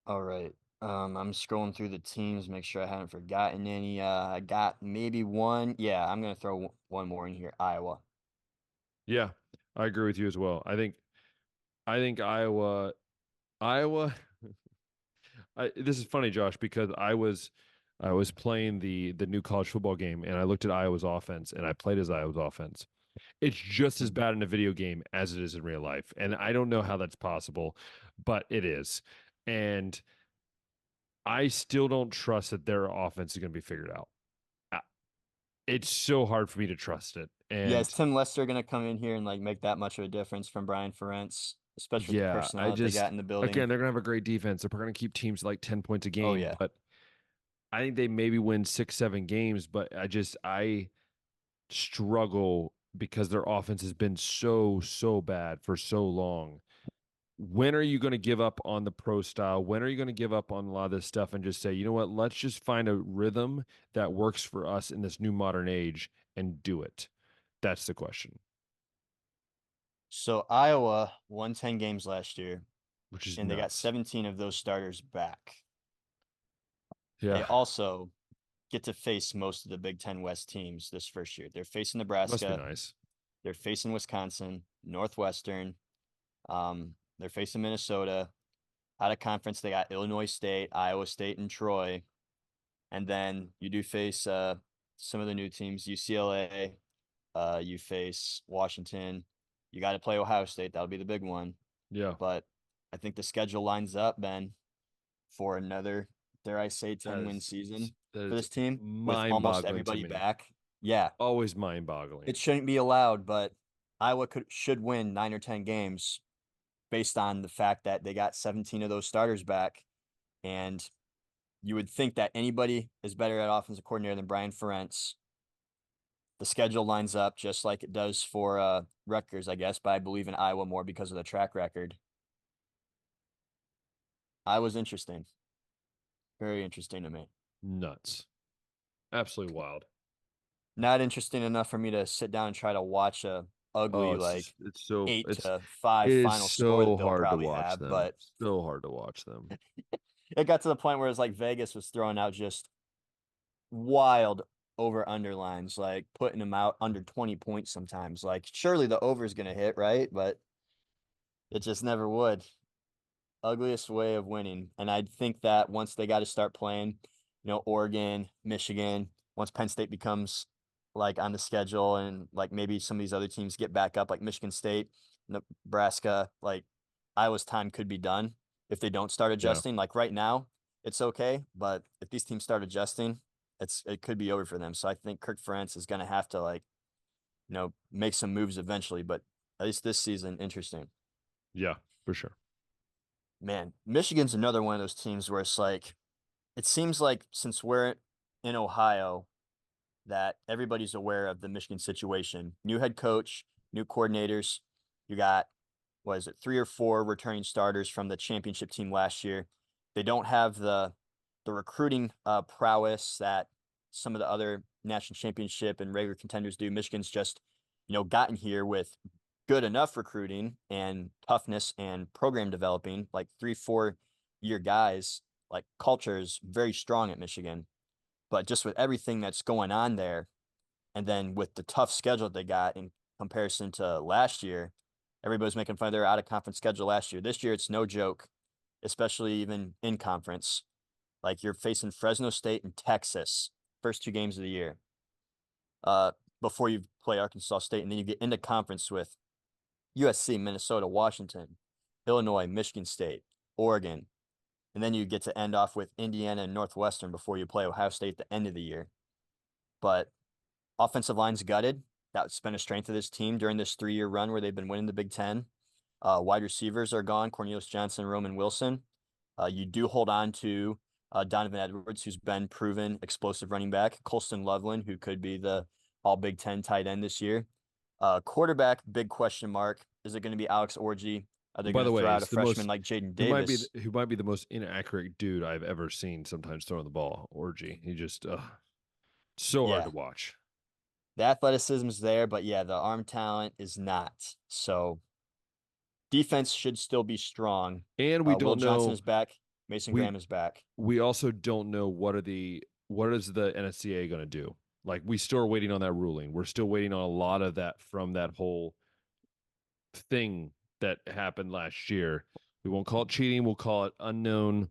All right. I'm scrolling through the teams, make sure I haven't forgotten any. I got maybe one. Yeah, I'm gonna throw one more in here. Iowa. Yeah, I agree with you as well. I think Iowa. This is funny, Josh, because I was playing the new college football game and I looked at Iowa's offense and I played as Iowa's offense. It's just as bad in a video game as it is in real life, and I don't know how that's possible, but it is. And I still don't trust that their offense is going to be figured out. Uh, It's so hard for me to trust it. Yeah, is And Tim Lester gonna come in here and like make that much of a difference from Brian Ferentz, especially with the yeah, I personnel that they got just in the building? again they're gonna have a great defense. They're going to keep teams like 10 points a Oh game, yeah. but I think they maybe win 6, 7 games, but I struggle because their offense has been so bad for so long. When are you going to give up on the pro style? When are you going to give up on a lot of this stuff and just say, you know what, let's just find a rhythm that works for us in this new modern age and do it? That's the question, So Iowa won 10 games last year, which is and they got nuts. 17 of those starters back. They Yeah, also get to face most of the Big Ten West teams this first year. They're facing must be Nebraska, nice. they're facing Wisconsin, Northwestern, they're facing Minnesota. Out of conference, they got Illinois State, Iowa State, and Troy. And then you do face some of the new teams, UCLA, you face Washington. You got to play Ohio State. That'll be the big one. Yeah, But I think the schedule lines up, Ben, for another, dare I say, that 10-win is season that for is this team with almost mind-boggling to everybody me. back. Yeah, Always mind-boggling. it shouldn't be allowed, but Iowa should win 9 or 10 games based on the fact that they got 17 of those starters back. And you would think that anybody is better at offensive coordinator than Brian Ferentz. The schedule lines up just like it does for Rutgers, I guess, but I believe in Iowa more because of the track record. Iowa's interesting. Very interesting to me. Nuts. Absolutely wild. Not interesting enough for me to sit down and try to watch a Oh, ugly like it's so eight it's to it five is final score that so they'll hard to probably watch have, them. but So hard to watch them. it got to the point where it's like Vegas was throwing out just wild over underlines, like putting them out under 20 points sometimes. Like surely the over is gonna hit, right? But it just never would. Ugliest way of winning. And I think that once they got to start playing, Oregon, Michigan, once Penn State becomes like on the schedule and like maybe some of these other teams get back up, like Michigan State, Nebraska, like Iowa's time could be done if they don't start Yeah. adjusting. Like right now, it's okay, but if these teams start adjusting, it could be over for them. So I think Kirk Ferentz is going to have to like, make some moves eventually, but at least this season, interesting. Yeah, for sure. Man, Michigan's another one of those teams where it's like, it seems like since we're in Ohio, that everybody's aware of the Michigan situation. New head coach, new coordinators. You got, what is it, 3 or 4 returning starters from the championship team last year. They don't have the recruiting prowess that some of the other national championship and regular contenders do. Michigan's just, gotten here with good enough recruiting and toughness and program developing, like 3, 4 year guys. Like culture is very strong at Michigan, but just with everything that's going on there, and then with the tough schedule they got in comparison to last year, everybody's making fun of their out of conference schedule last year. This year, it's no joke, especially even in conference. Like you're facing Fresno State and Texas first 2 games of the year, uh, before you play Arkansas State, and then you get into conference with USC, Minnesota, Washington, Illinois, Michigan State, Oregon, and then you get to end off with Indiana and Northwestern before you play Ohio State at the end of the year. But offensive line's gutted. That's been a strength of this team during this 3 year run where they've been winning the Big Ten. Wide receivers are gone. Cornelius Johnson, Roman Wilson. You do hold on to Donovan Edwards, who's been proven explosive running back. Colston Loveland, who could be the all Big Ten tight end this year. Quarterback, big question mark. Is it going to be Alex Orji? Are they By going the to throw way, out a it's the freshman most like Jaden who might be Davis? who might be the most inaccurate dude I've ever seen sometimes throwing the ball. Orgy. He just so hard to Yeah, watch. the athleticism's there, but yeah, the arm talent is not. So defense should still be strong. And we Will don't Johnson know is back. Mason We Graham is back. we also don't know what is the NSCA going to do. Like we still are waiting on that ruling. We're still waiting on a lot of that from that whole thing that happened last year. We won't call it cheating. We'll call it unknown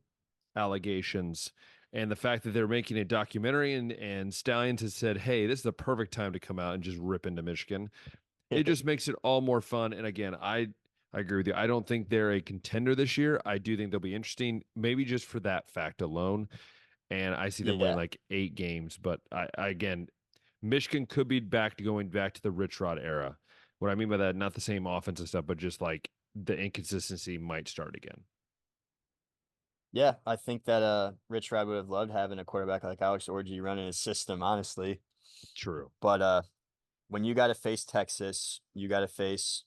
allegations. And the fact that they're making a documentary and Stallions has said, hey, this is the perfect time to come out and just rip into Michigan. It just makes it all more fun. And again, I agree with you. I don't think they're a contender this year. I do think they'll be interesting, maybe just for that fact alone. And I see them winning Yeah. like 8 games. But again, Michigan could be going back to the Rich Rod era. What I mean by that, not the same offensive stuff, but just like the inconsistency might start again. Yeah, I think that Rich Rod would have loved having a quarterback like Alex Orji running his system, honestly. True. But when you got to face Texas, you got to face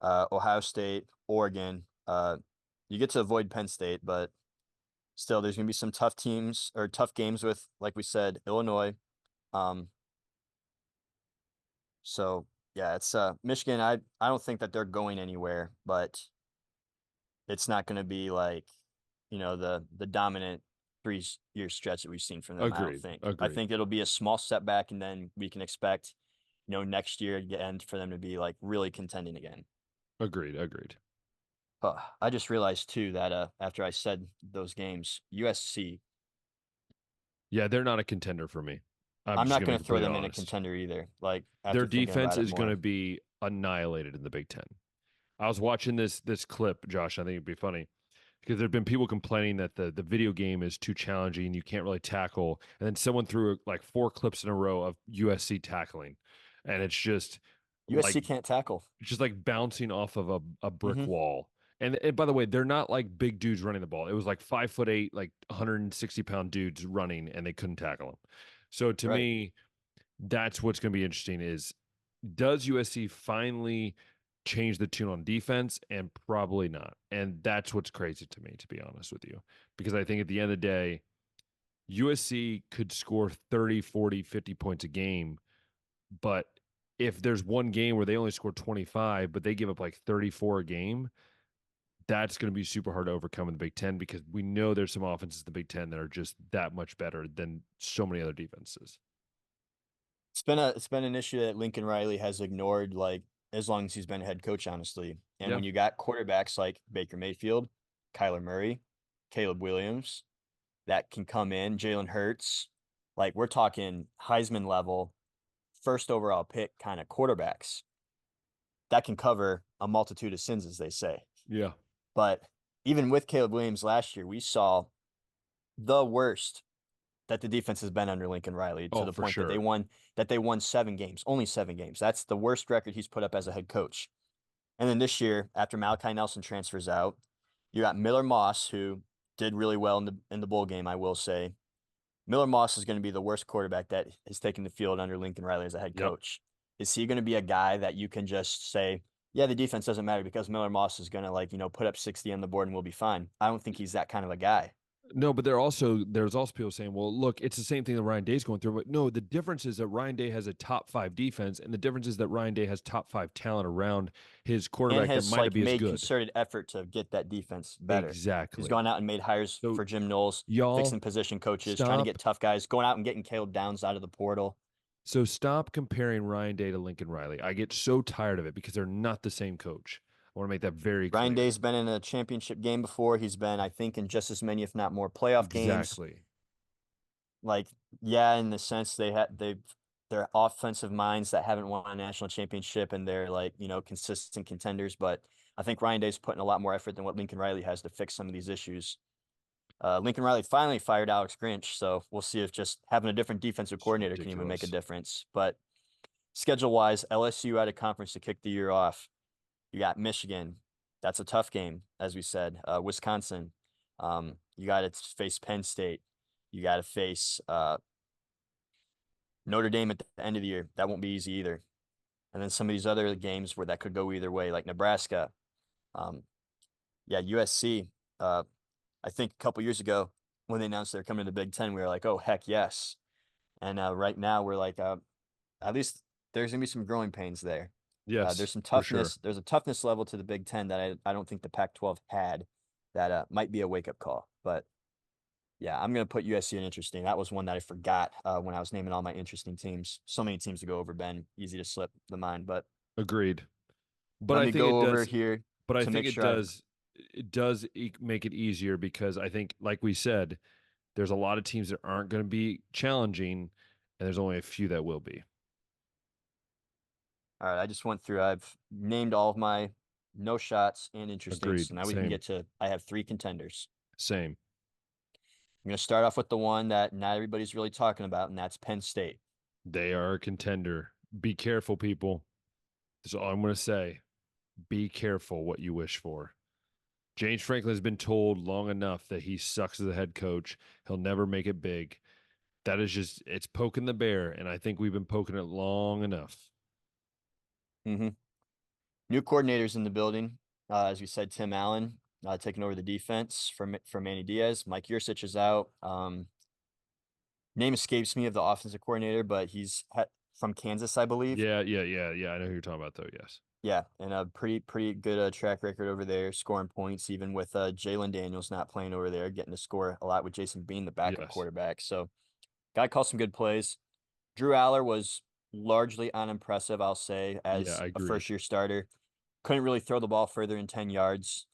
Ohio State, Oregon. You get to avoid Penn State, but still, there's going to be some tough teams or tough games with, like we said, Illinois. Um, so yeah, it's Michigan. I don't think that they're going anywhere, but it's not going to be like, the dominant 3 year stretch that we've seen from them. I don't Agreed. think. I Agreed. think it'll be a small setback, and then we can expect, next year again for them to be like really contending again. Agreed. Agreed. I just realized too that after I said those games, USC, Yeah, they're not a contender for me. I'm I'm just not going to be going to throw completely them in a honest. contender either. Like Their after thinking defense about it is going to more. be annihilated in the Big Ten. I was watching this clip, Josh. I think it'd be funny because there've been people complaining that the video game is too challenging and you can't really tackle. And then someone threw like 4 clips in a row of USC tackling, and it's like USC can't tackle. just like bouncing off of a brick Hmm. wall. And by the way, they're not like big dudes running the ball. It was like 5'8", like 160-pound dudes running, and they couldn't tackle them. So to Right. me, that's what's going to be interesting is does USC finally change the tune on defense? And probably not. And that's what's crazy to me, to be honest with you, because I think at the end of the day, USC could score 30, 40, 50 points a game. But if there's one game where they only score 25, but they give up like 34 a game, that's going to be super hard to overcome in the Big Ten because we know there's some offenses in the Big Ten that are just that much better than so many other defenses. It's been an issue that Lincoln Riley has ignored like as long as he's been head coach, honestly. And Yeah. when you got quarterbacks like Baker Mayfield, Kyler Murray, Caleb Williams that can come in, Jalen Hurts, like we're talking Heisman level, first overall pick kind of quarterbacks that can cover a multitude of sins, as they say. Yeah. But even with Caleb Williams last year, we saw the worst that the defense has been under Lincoln Riley to Oh, the for point that sure. they won 7 games, only 7 games. That's the worst record he's put up as a head coach. And then this year, after Malachi Nelson transfers out, you got Miller Moss, who did really well in the bowl game, I will say. Miller Moss is going to be the worst quarterback that has taken the field under Lincoln Riley as a head Yep. coach. Is he going to be a guy that you can just say, yeah, the defense doesn't matter because Miller Moss is going to put up 60 on the board and we'll be fine? I don't think he's that kind of a guy. No, but there's also people saying, well, look, it's the same thing that Ryan Day's going through. But no, the difference is that Ryan Day has a top 5 defense, and the difference is that Ryan Day has top 5 talent around his And quarterback that has might not be as made good. concerted effort to get that defense better. He's Exactly. gone out and made hires So for Jim Knowles, y'all fixing position coaches, trying to stop. get tough guys, going out and getting Caleb Downs out of the portal. So stop comparing Ryan Day to Lincoln Riley. I get so tired of it because they're not the same coach. I want to make that very Ryan clear. Day's been in a championship game before. He's been, I think, in just as many, if not more, playoff games. Exactly. Like, yeah, in the sense they're offensive minds that haven't won a national championship and they're like, consistent contenders. But I think Ryan Day's putting a lot more effort than what Lincoln Riley has to fix some of these issues. Lincoln Riley finally fired Alex Grinch, so we'll see if just having a different defensive It's coordinator can even make a ridiculous. difference. But schedule-wise, LSU out of conference to kick the year off. You got Michigan. That's a tough game, as we said. Wisconsin. You got to face Penn State. You got to face Notre Dame at the end of the year. That won't be easy either. And then some of these other games where that could go either way, like Nebraska. Um, yeah, USC. I think a couple years ago when they announced they're coming to the Big Ten, we were like, oh, heck yes. And right now we're like, at least there's going to be some growing pains there. There's Yes, some for sure. toughness. There's a toughness level to the Big Ten that I don't think the Pac-12 had that might be a wake-up call. But yeah, I'm going to put USC in interesting. That was one that I forgot when I was naming all my interesting teams. So many teams to go over, Ben. Easy to slip the mind. But Agreed. But let I me think go it over does. here But I to think make it sure I've. does. It does make it easier because I think, like we said, there's a lot of teams that aren't going to be challenging, and there's only a few that will be. All right, I just went through. I've named all of my no shots and interesting. Agreed. So now we can Same. get to. I have 3 contenders. Same. I'm going to start off with the one that not everybody's really talking about, and that's Penn State. They are a contender. Be careful, people. That's all I'm going to say. Be careful what you wish for. James Franklin has been told long enough that he sucks as a head coach. He'll never make it big. That is just, it's poking the bear. And I think we've been poking it long enough. Mm-hmm. New coordinators in the building. As we said, Tim Allen taking over the defense from Manny Diaz. Mike Yursich is out. Name escapes me of the offensive coordinator, but he's from Kansas, I believe. Yeah. I know who you're talking about, though. Yes. Yeah, and a pretty good track record over there, scoring points, even with Jalen Daniels not playing over there, getting to score a lot with Jason Bean, the backup Yes. quarterback. So, guy called some good plays. Drew Aller was largely unimpressive, I'll say, Yeah, as I a agree. first-year starter. Couldn't really throw the ball further than 10 yards.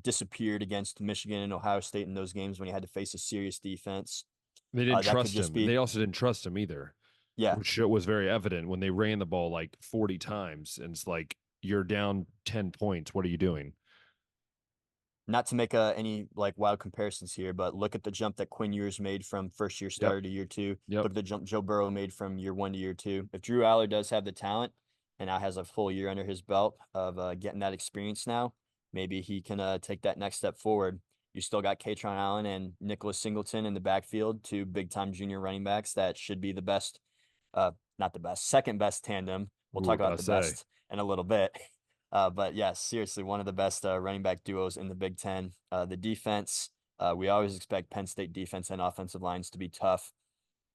Disappeared against Michigan and Ohio State in those games when he had to face a serious defense. They didn't That could trust just him. And they be, also didn't trust him either, yeah, which was very evident when they ran the ball like 40 times. And it's like, you're down 10 points. What are you doing? not to make any like wild comparisons here, but look at the jump that Quinn Ewers made from first year Yep. starter to year 2. Yep. Look at the jump Joe Burrow made from year 1 to year 2. If Drew Aller does have the talent and now has a full year under his belt of getting that experience now, maybe he can take that next step forward. You still got Katron Allen and Nicholas Singleton in the backfield, 2 big time junior running backs that should be the best, not the best, second best tandem. We'll Ooh, talk about about to the say. best in a little bit. But yeah, seriously, one of the best running back duos in the Big Ten. The defense, we always expect Penn State defense and offensive lines to be tough.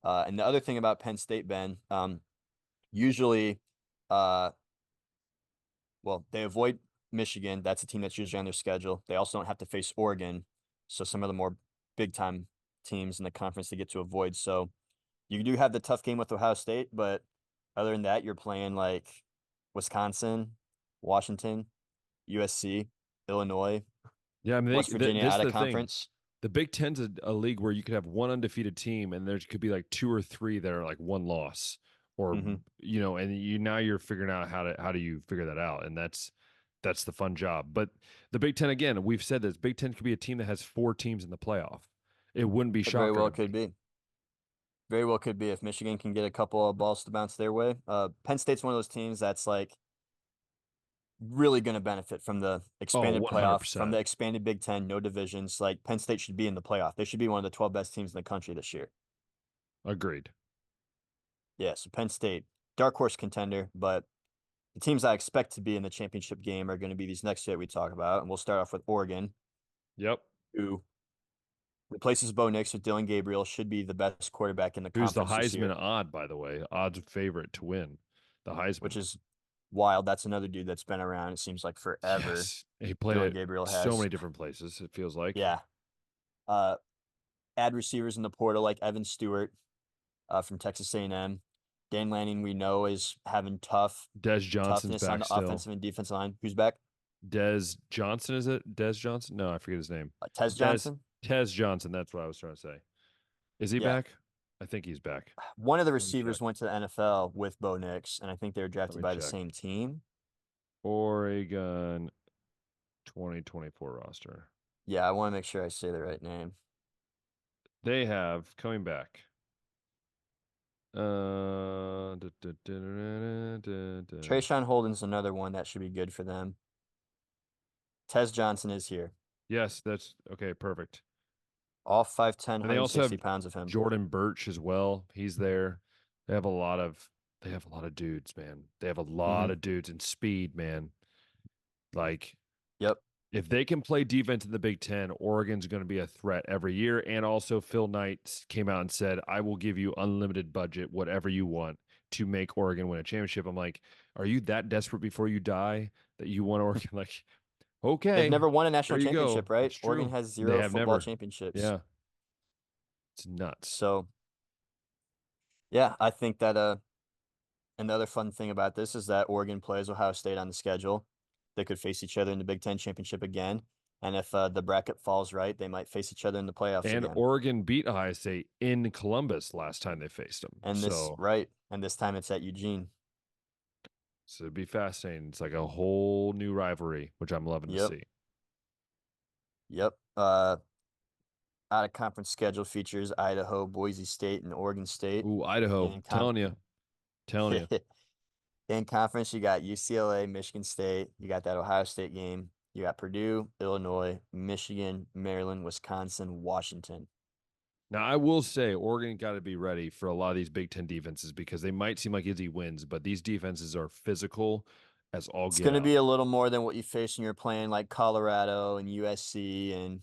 And the other thing about Penn State, Ben, usually, uh, well, they avoid Michigan. That's a team that's usually on their schedule. They also don't have to face Oregon. So some of the more big time teams in the conference they get to avoid. So you do have the tough game with Ohio State, but other than that, you're playing like Wisconsin, Washington, USC, Illinois, Yeah, I mean, West Virginia this is out of the thing. conference. The Big Ten's a league where you could have one undefeated team, and there could be like 2 or 3 that are like one loss, or Mm-hmm. and now you're figuring out how do you figure that out, and that's the fun job. But the Big Ten, again, we've said this: Big Ten could be a team that has 4 teams in the playoff. It wouldn't be It very shocker well to could me. be. Very well could be if Michigan can get a couple of balls to bounce their way. Penn State's one of those teams that's like really going to benefit from the Oh, expanded playoff, from 100%. the expanded Big Ten, no divisions. Like Penn State should be in the playoff. They should be one of the 12 best teams in the country this year. Agreed. Yeah, so Penn State, dark horse contender, but the teams I expect to be in the championship game are going to be these next 2 that we talk about. And we'll start off with Oregon, Yep. who replaces Bo Nix with Dylan Gabriel, should be the best quarterback in the Who's the conference this Heisman year, odd, by the way? Odds favorite to win the which Heisman. is wild. That's another dude that's been around. It seems like forever. Yes. He played Dylan at Gabriel so has. many different places, it feels like. Yeah. Uh, add receivers in the portal like Evan Stewart from Texas A&M. Dan Lanning, we know, is having Des Johnson's toughness on back the still. offensive and defensive line. Who's back? Des Johnson, is it? Des Johnson? No, I forget his name. Tez Des Johnson. Tez Johnson. That's what I was trying to say. Is he Yeah. back? I think he's back. One of the Let me check. receivers went to the NFL with Bo Nix, and I think they were Let drafted me by the check. same team. Oregon 2024 roster. Yeah, I want to make sure I say the right name. They have coming back. Trayshawn Holden's another one that should be good for them. Tez Johnson is here. Yes, that's okay. Perfect. All 5'10", And they also 160 have pounds of him. Jordan Birch as well. He's there. They have a lot of dudes, man. They have a lot Mm-hmm. of dudes and speed, man. Like, Yep. if they can play defense in the Big Ten, Oregon's going to be a threat every year. And also, Phil Knight came out and said, I will give you unlimited budget, whatever you want, to make Oregon win a championship. I'm like, are you that desperate before you die that you want Oregon? Like, Okay, They've never won a there national you go. championship, right? That's Oregon true. has They 0 have football never. championships. Yeah, it's nuts. So yeah, I think that another fun thing about this is that Oregon plays Ohio State on the schedule. They could face each other in the Big Ten championship again. And if the bracket falls right, they might face each other in the playoffs And again. Oregon beat Ohio State in Columbus last time they faced them. And this, So, right. And this time it's at Eugene. so it'd be fascinating. It's like a whole new rivalry, which I'm loving to Yep. see. Yep. Out of conference schedule features Idaho, Boise State, and Oregon State. Ooh, Idaho, In telling you, telling you. in conference, you got UCLA, Michigan State. You got that Ohio State game. You got Purdue, Illinois, Michigan, Maryland, Wisconsin, Washington. Now, I will say Oregon got to be ready for a lot of these Big Ten defenses because they might seem like easy wins, but these defenses are physical as all It's get going to out. be a little more than what you face when you're playing like Colorado and USC. And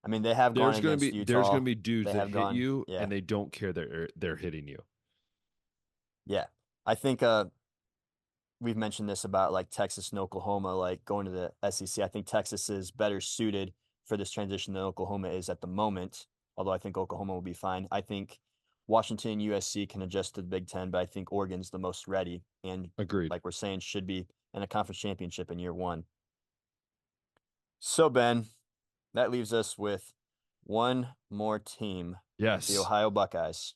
I mean, they have gone against There's gonna Utah. be dudes They that have hit gone, you yeah, and they don't care they're hitting you. yeah. I think we've mentioned this about like Texas and Oklahoma, like going to the SEC. I think Texas is better suited for this transition than Oklahoma is at the moment. Although I think Oklahoma will be fine. I think Washington and USC can adjust to the Big Ten, but I think Oregon's the most ready and, Agreed. like we're saying, should be in a conference championship in year one. So, Ben, that leaves us with one more team, the Yes. Ohio Buckeyes.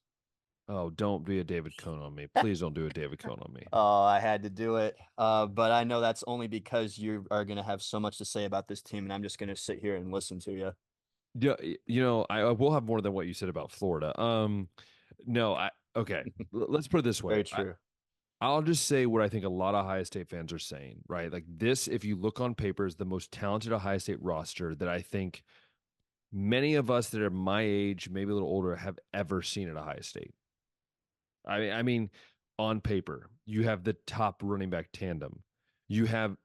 Oh, don't be a David Cone on me. Please don't do a David Cone on me. Oh, I had to do it. But I know that's only because you are going to have so much to say about this team, and I'm just going to sit here and listen to you. Yeah, I will have more than what you said about Florida. No, okay. Let's put it this way. Very true. I'll just say what I think a lot of Ohio State fans are saying, right? Like this, if you look on paper, is the most talented Ohio State roster that I think many of us that are my age, maybe a little older, have ever seen at Ohio State. I mean, on paper, you have the top running back tandem. You have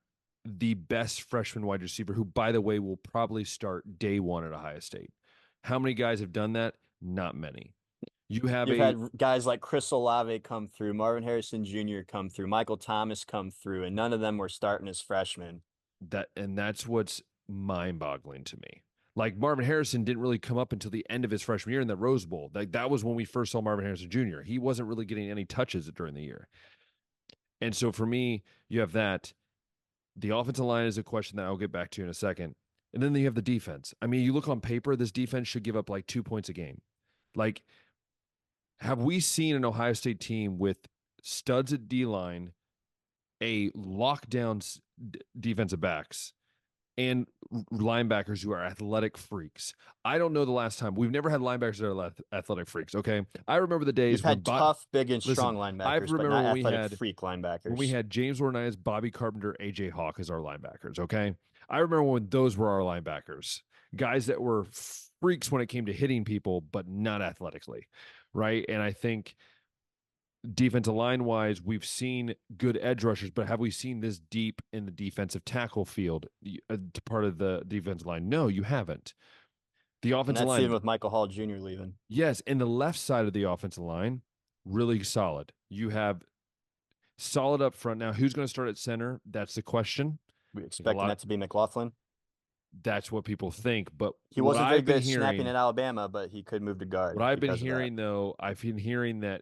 the best freshman wide receiver, who, by the way, will probably start day one at Ohio State. How many guys have done that? Not many. You have You've a had guys like Chris Olave come through, Marvin Harrison Jr. come through, Michael Thomas come through, and none of them were starting as freshmen. and that's what's mind-boggling to me. Like Marvin Harrison didn't really come up until the end of his freshman year in the Rose Bowl. Like that was when we first saw Marvin Harrison Jr. He wasn't really getting any touches during the year. And so for me, you have that. The offensive line is a question that I'll get back to in a second. And then you have the defense. I mean, you look on paper, this defense should give up like 2 points a game. Like, have we seen an Ohio State team with studs at D line, a lockdown defensive backs, and linebackers who are athletic freaks? I don't know the last time. We've never had linebackers that are athletic freaks. Okay, I remember the You've days when had tough, big, and listen. strong I linebackers, but remember not athletic freak when we linebackers. had James Laurinaitis, Bobby Carpenter, AJ Hawk as our linebackers. Okay, I remember when those were our linebackers, guys that were freaks when it came to hitting people, but not athletically, right? And I think defensive line wise, we've seen good edge rushers, but have we seen this deep in the defensive tackle field, part of the defensive line? No, you haven't. The And offensive that's even line, with Michael Hall Jr. leaving. yes, and the left side of the offensive line, really solid. You have solid up front. Now, who's going to start at center? That's the question. We There's a expecting lot. that to be McLaughlin. That's what people think. But He wasn't very good at snapping at Alabama, but he could move to guard what I've been because of that. hearing though, I've been hearing that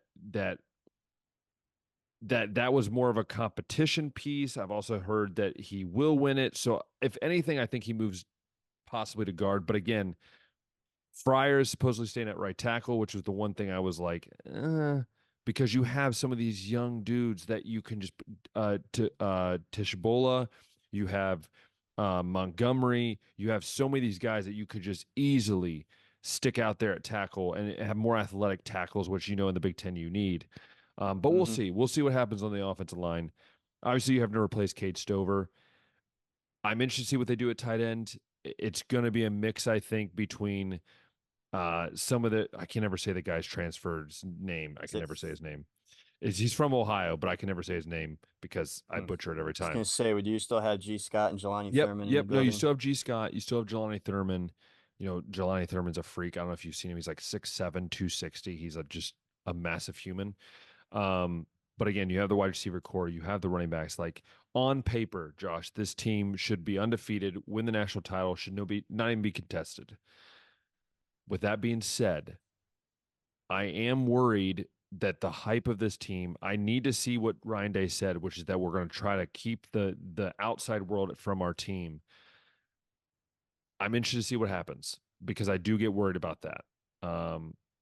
was more of a competition piece. I've also heard that he will win it. So if anything, I think he moves possibly to guard. But again, Fryer is supposedly staying at right tackle, which was the one thing I was like, because you have some of these young dudes that you can just Tishabola, you have Montgomery, you have so many of these guys that you could just easily stick out there at tackle and have more athletic tackles, which in the Big Ten you need. But we'll see. We'll see what happens on the offensive line. Obviously, you have to replace Cade Stover. I'm interested to see what they do at tight end. It's going to be a mix, I think, between some of the I can never say the guy's transferred name. I can never say his name. He's from Ohio, but I can never say his name because I butcher it every I was gonna time. say, would you still have G. Scott and Jelani Yep, Thurman in the yep. No, you building? still have G. Scott. You still have Jelani Thurman. Jelani Thurman's a freak. I don't know if you've seen him. He's like 6'7", 260. He's just a massive human. But again, you have the wide receiver core, you have the running backs. Like on paper, Josh, this team should be undefeated, win the national title, should not even be contested. With that being said, I am worried that the hype of this team, I need to see what Ryan Day said, which is that we're going to try to keep the outside world from our team. I'm interested to see what happens because I do get worried about that.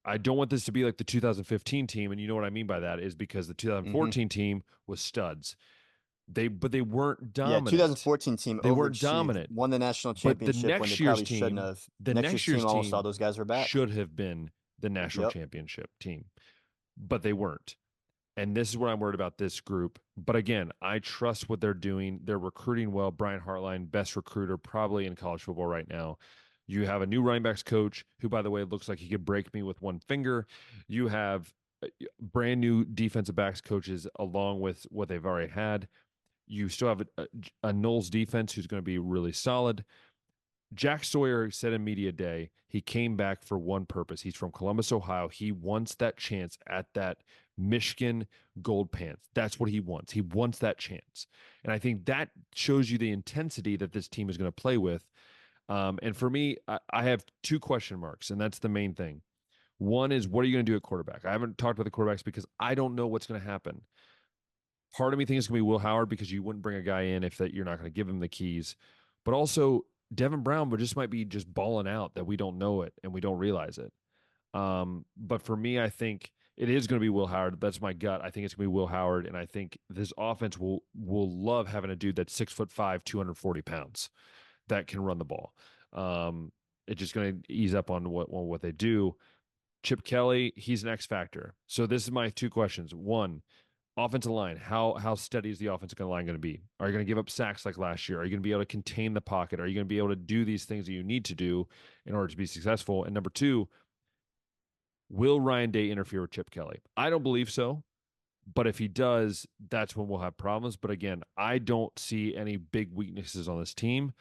I don't want this to be like the 2015 team, and you know what I mean by that is because the Hmm. 2014 team was studs. But they weren't Yeah, dominant. 2014 team They weren't overachieved, dominant. won the national But championship when they probably shouldn't have. the Next year's next year's team, almost all team those guys were back. should have been the national Yep. championship team, but they weren't. And this is what I'm worried about this group. But again, I trust what they're doing. They're recruiting well. Brian Hartline, best recruiter probably in college football right now. You have a new running backs coach who, by the way, looks like he could break me with one finger. You have brand new defensive backs coaches along with what they've already had. You still have a Knowles defense who's going to be really solid. Jack Sawyer said in media day he came back for one purpose. He's from Columbus, Ohio. He wants that chance at that Michigan gold pants. That's what he wants. He wants that chance. And I think that shows you the intensity that this team is going to play with. And for me, I have two question marks, and that's the main thing. One is, what are you going to do at quarterback? I haven't talked about the quarterbacks because I don't know what's going to happen. Part of me thinks it's going to be Will Howard because you wouldn't bring a guy in if that you're not going to give him the keys. But also, Devin Brown but just might be just balling out that we don't know it and we don't realize it. But for me, I think it is going to be Will Howard. That's my gut. I think it's going to be Will Howard, and I think this offense will love having a dude that's 6'5", 240 pounds that can run the ball. It's just going to ease up on what they do. Chip Kelly, he's an X factor. So this is my two questions. One, offensive line, how steady is the offensive line going to be? Are you going to give up sacks like last year? Are you going to be able to contain the pocket? Are you going to be able to do these things that you need to do in order to be successful? And number two, will Ryan Day interfere with Chip Kelly? I don't believe so. But if he does, that's when we'll have problems. But again, I don't see any big weaknesses on this team.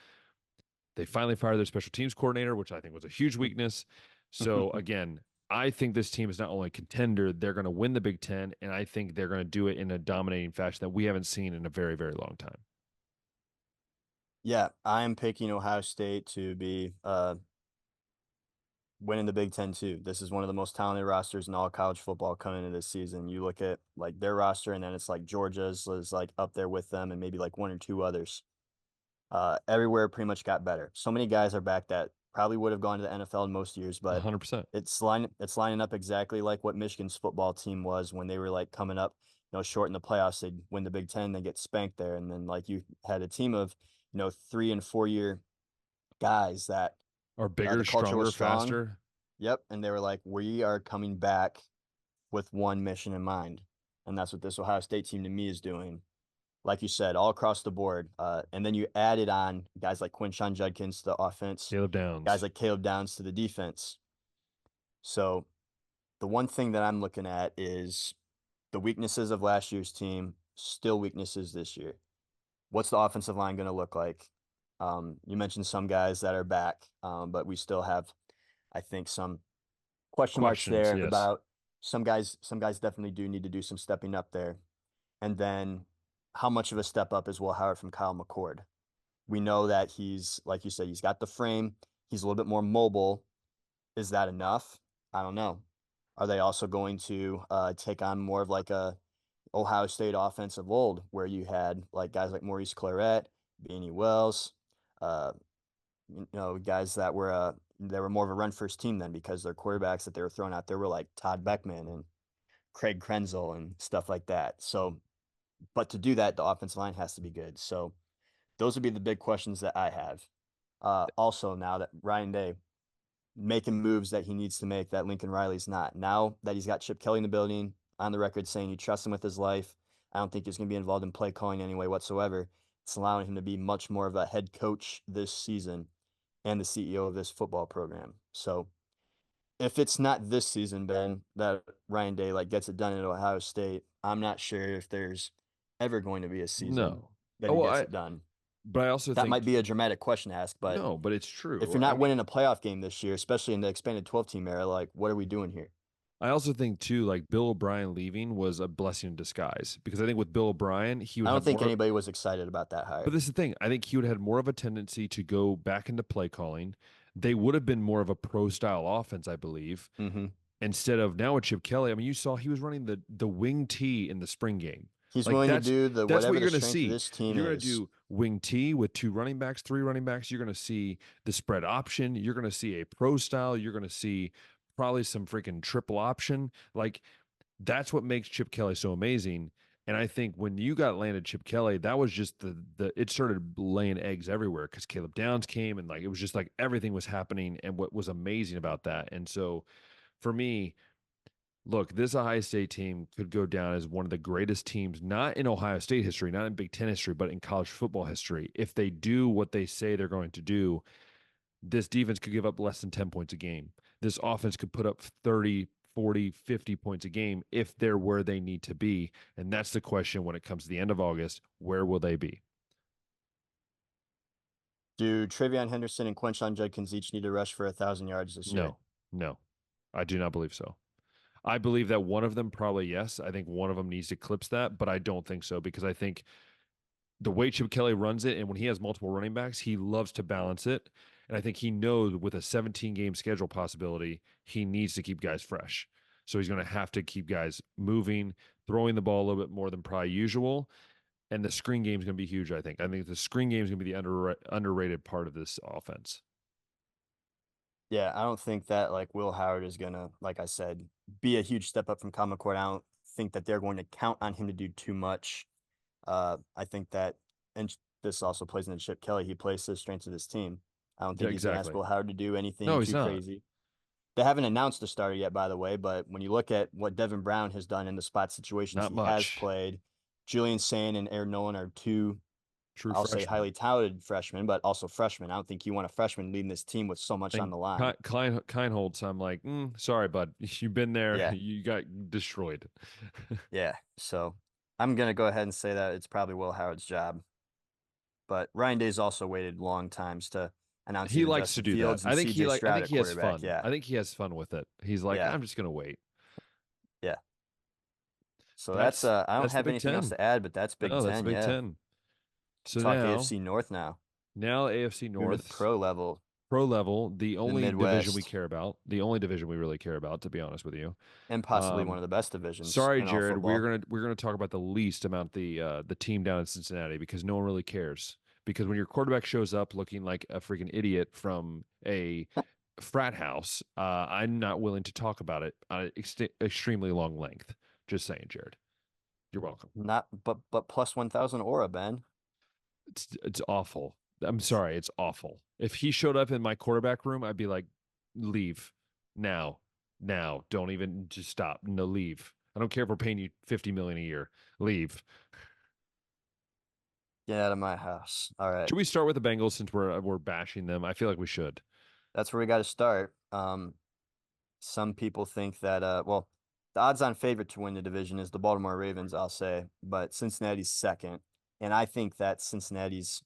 They finally fired their special teams coordinator, which I think was a huge weakness. So again, I think this team is not only a contender, they're going to win the Big Ten, and I think they're going to do it in a dominating fashion that we haven't seen in a very, very long time. Yeah, I'm picking Ohio State to be winning the Big Ten too. This is one of the most talented rosters in all college football coming into this season. You look at like their roster, and then it's like Georgia's is like up there with them, and maybe like one or two others. Everywhere pretty much got better. So many guys are back that probably would have gone to the NFL in most years, but 100%. it's lining up exactly like what Michigan's football team was when they were like coming up, short in the playoffs. They'd win the Big Ten, they get spanked there, and then like you had a team of 3 and 4 year guys that Or the bigger, culture was stronger, strong. faster. Yep, and they were like, we are coming back with one mission in mind, and that's what this Ohio State team to me is doing, like you said, all across the board. And then you added on guys like Quinshon Judkins to the offense, Caleb guys Downs. like Caleb Downs to the defense. So the one thing that I'm looking at is the weaknesses of last year's team, still weaknesses this year. What's the offensive line going to look like? You mentioned some guys that are back, but we still have, I think, some question marks Questions, there yes. about some guys. Some guys definitely do need to do some stepping up there. And then how much of a step up is Will Howard from Kyle McCord? We know that he's, like you said, he's got the frame. He's a little bit more mobile. Is that enough? I don't know. Are they also going to take on more of like a Ohio State offense of old, where you had like guys like Maurice Claret, Beanie Wells, uh, guys that were more of a run first team then because their quarterbacks that they were throwing out there were like Todd Beckman and Craig Krenzel and stuff like that. So, but to do that, the offensive line has to be good. So those would be the big questions that I have. Also, now that Ryan Day making moves that he needs to make that Lincoln Riley's not. Now that he's got Chip Kelly in the building, on the record saying you trust him with his life, I don't think he's going to be involved in play calling anyway whatsoever. It's allowing him to be much more of a head coach this season and the CEO of this football program. So if it's not this season, Ben, that Ryan Day like gets it done at Ohio State, I'm not sure if there's ever going to be a season No. that Oh, he well, gets it done. but I also That might think be a dramatic question to ask, but no, but it's if true. you're I not mean, winning a playoff game this year, especially in the expanded 12 team era, like what are we doing here? I also think too, like Bill O'Brien leaving was a blessing in disguise because I think with Bill O'Brien, he would I don't have think more. anybody was excited about that But hire. this is the thing. I think he would have had more of a tendency to go back into play calling. They would have been more of a pro style offense, I believe, Hmm. instead of now with Chip Kelly. I mean, you saw he was running the wing T in the spring game. He's Like willing to do the that's what whatever the you're going to strength of see. this team You're going to is. do wing T with two running backs, three running backs. You're going to see the spread option. You're going to see a pro style. You're going to see probably some freaking triple option. Like that's what makes Chip Kelly so amazing. And I think when you got landed Chip Kelly, that was just the it started laying eggs everywhere because Caleb Downs came and like it was just like everything was happening. And what was amazing about that. And so for me, look, this Ohio State team could go down as one of the greatest teams, not in Ohio State history, not in Big Ten history, but in college football history. If they do what they say they're going to do, this defense could give up less than 10 points a game. This offense could put up 30, 40, 50 points a game if they're where they need to be. And that's the question when it comes to the end of August. Where will they be? Do Travion Henderson and Quinshon Judkins each need to rush for 1,000 yards this year? No, no, I do not believe so. I believe that one of them probably yes. I think one of them needs to eclipse that, but I don't think so because I think the way Chip Kelly runs it, and when he has multiple running backs, he loves to balance it. And I think he knows with a 17 game schedule possibility, he needs to keep guys fresh. So he's going to have to keep guys moving, throwing the ball a little bit more than probably usual. And the screen game is going to be huge, I think. I think the screen game is going to be the underrated part of this offense. Yeah, I don't think that like Will Howard is gonna, like I said, be a huge step up from Common Core. I don't think that they're going to count on him to do too much. I think that, and this also plays into Chip Kelly. He plays to the strengths of his team. I don't Yeah, think he's gonna ask exactly. Will Howard to do anything No, he's too not. crazy. They haven't announced the starter yet, by the way, but when you look at what Devin Brown has done in the spot situations Not he has much. played, Julian Sand and Aaron Nolan are two, True I'll say, freshman. highly touted freshmen, but also freshmen. I don't think you want a freshman leading this team with so much on And the line. Kleinholtz, I'm like, sorry, bud. You've been there. Yeah, You got destroyed. yeah. So I'm gonna go ahead and say that it's probably Will Howard's job. But Ryan Day's also waited long times to announce He either likes to Justin do that. Fields and CJ I Stroud think at he has quarterback. fun. Yeah, I think he has fun with it. He's like, yeah, I'm just gonna wait. yeah. So that's That's I don't that's the have Big anything else Ten. to add, but that's Big No, that's the Ten. Big Yeah. Ten. So Talk AFC North now. now AFC Moving to the North pro level, pro level, the the only division we Midwest, care about, the only division we really care about, to be honest with you. and possibly one Um, of the best divisions sorry, in all Jared, football. we're gonna talk about the least amount the team down in Cincinnati because no one really cares. Because when your quarterback shows up looking like a freaking idiot from a frat house, I'm not willing to talk about it on an extremely long length. Just saying, Jared. You're welcome. Not but plus 1,000 aura, Ben. It's awful. I'm sorry, it's awful. If he showed up in my quarterback room, I'd be like, leave now, now. Don't even just stop. No, leave. I don't care if we're paying you 50 million a year. Leave. Get out of my house. All right. Should we start with the Bengals since we're bashing them? I feel like we should. That's where we got to start. Some people think that well, the odds-on favorite to win the division is the Baltimore Ravens, I'll say, but Cincinnati's second. And I think that Cincinnati's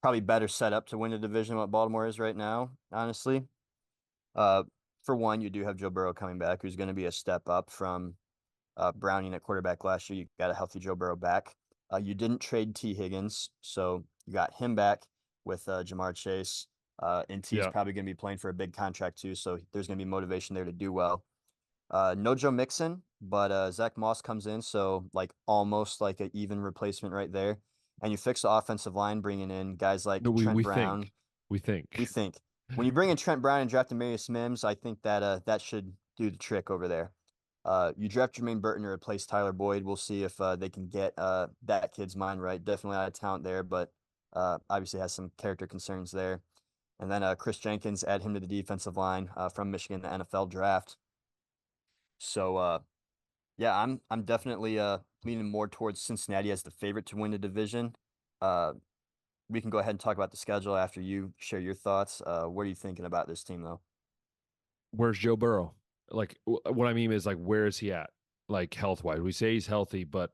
probably better set up to win the division than what Baltimore is right now, honestly. Uh, for one, you do have Joe Burrow coming back, who's going to be a step up from Browning at quarterback last year. You got a healthy Joe Burrow back. You didn't trade T. Higgins, so you got him back with Jamar Chase. And T's Yeah. probably going to be playing for a big contract too, so there's going to be motivation there to do well. No Joe Mixon, but Zach Moss comes in, so like almost like an even replacement right there. And you fix the offensive line, bringing in guys like No, Trent we Brown. think. We We think. think when you bring in Trent Brown and draft Demarius Mims, I think that that should do the trick over there. You draft Jermaine Burton to replace Tyler Boyd. We'll see if they can get that kid's mind right. Definitely out of talent there, but obviously has some character concerns there. And then Chris Jenkins, add him to the defensive line from Michigan, the NFL draft. So yeah, I'm definitely leaning more towards Cincinnati as the favorite to win the division. Uh, we can go ahead and talk about the schedule after you share your thoughts. What are you thinking about this team, though? Where's Joe Burrow? Like, what I mean is, like, where is he at? Like, health wise, we say he's healthy, but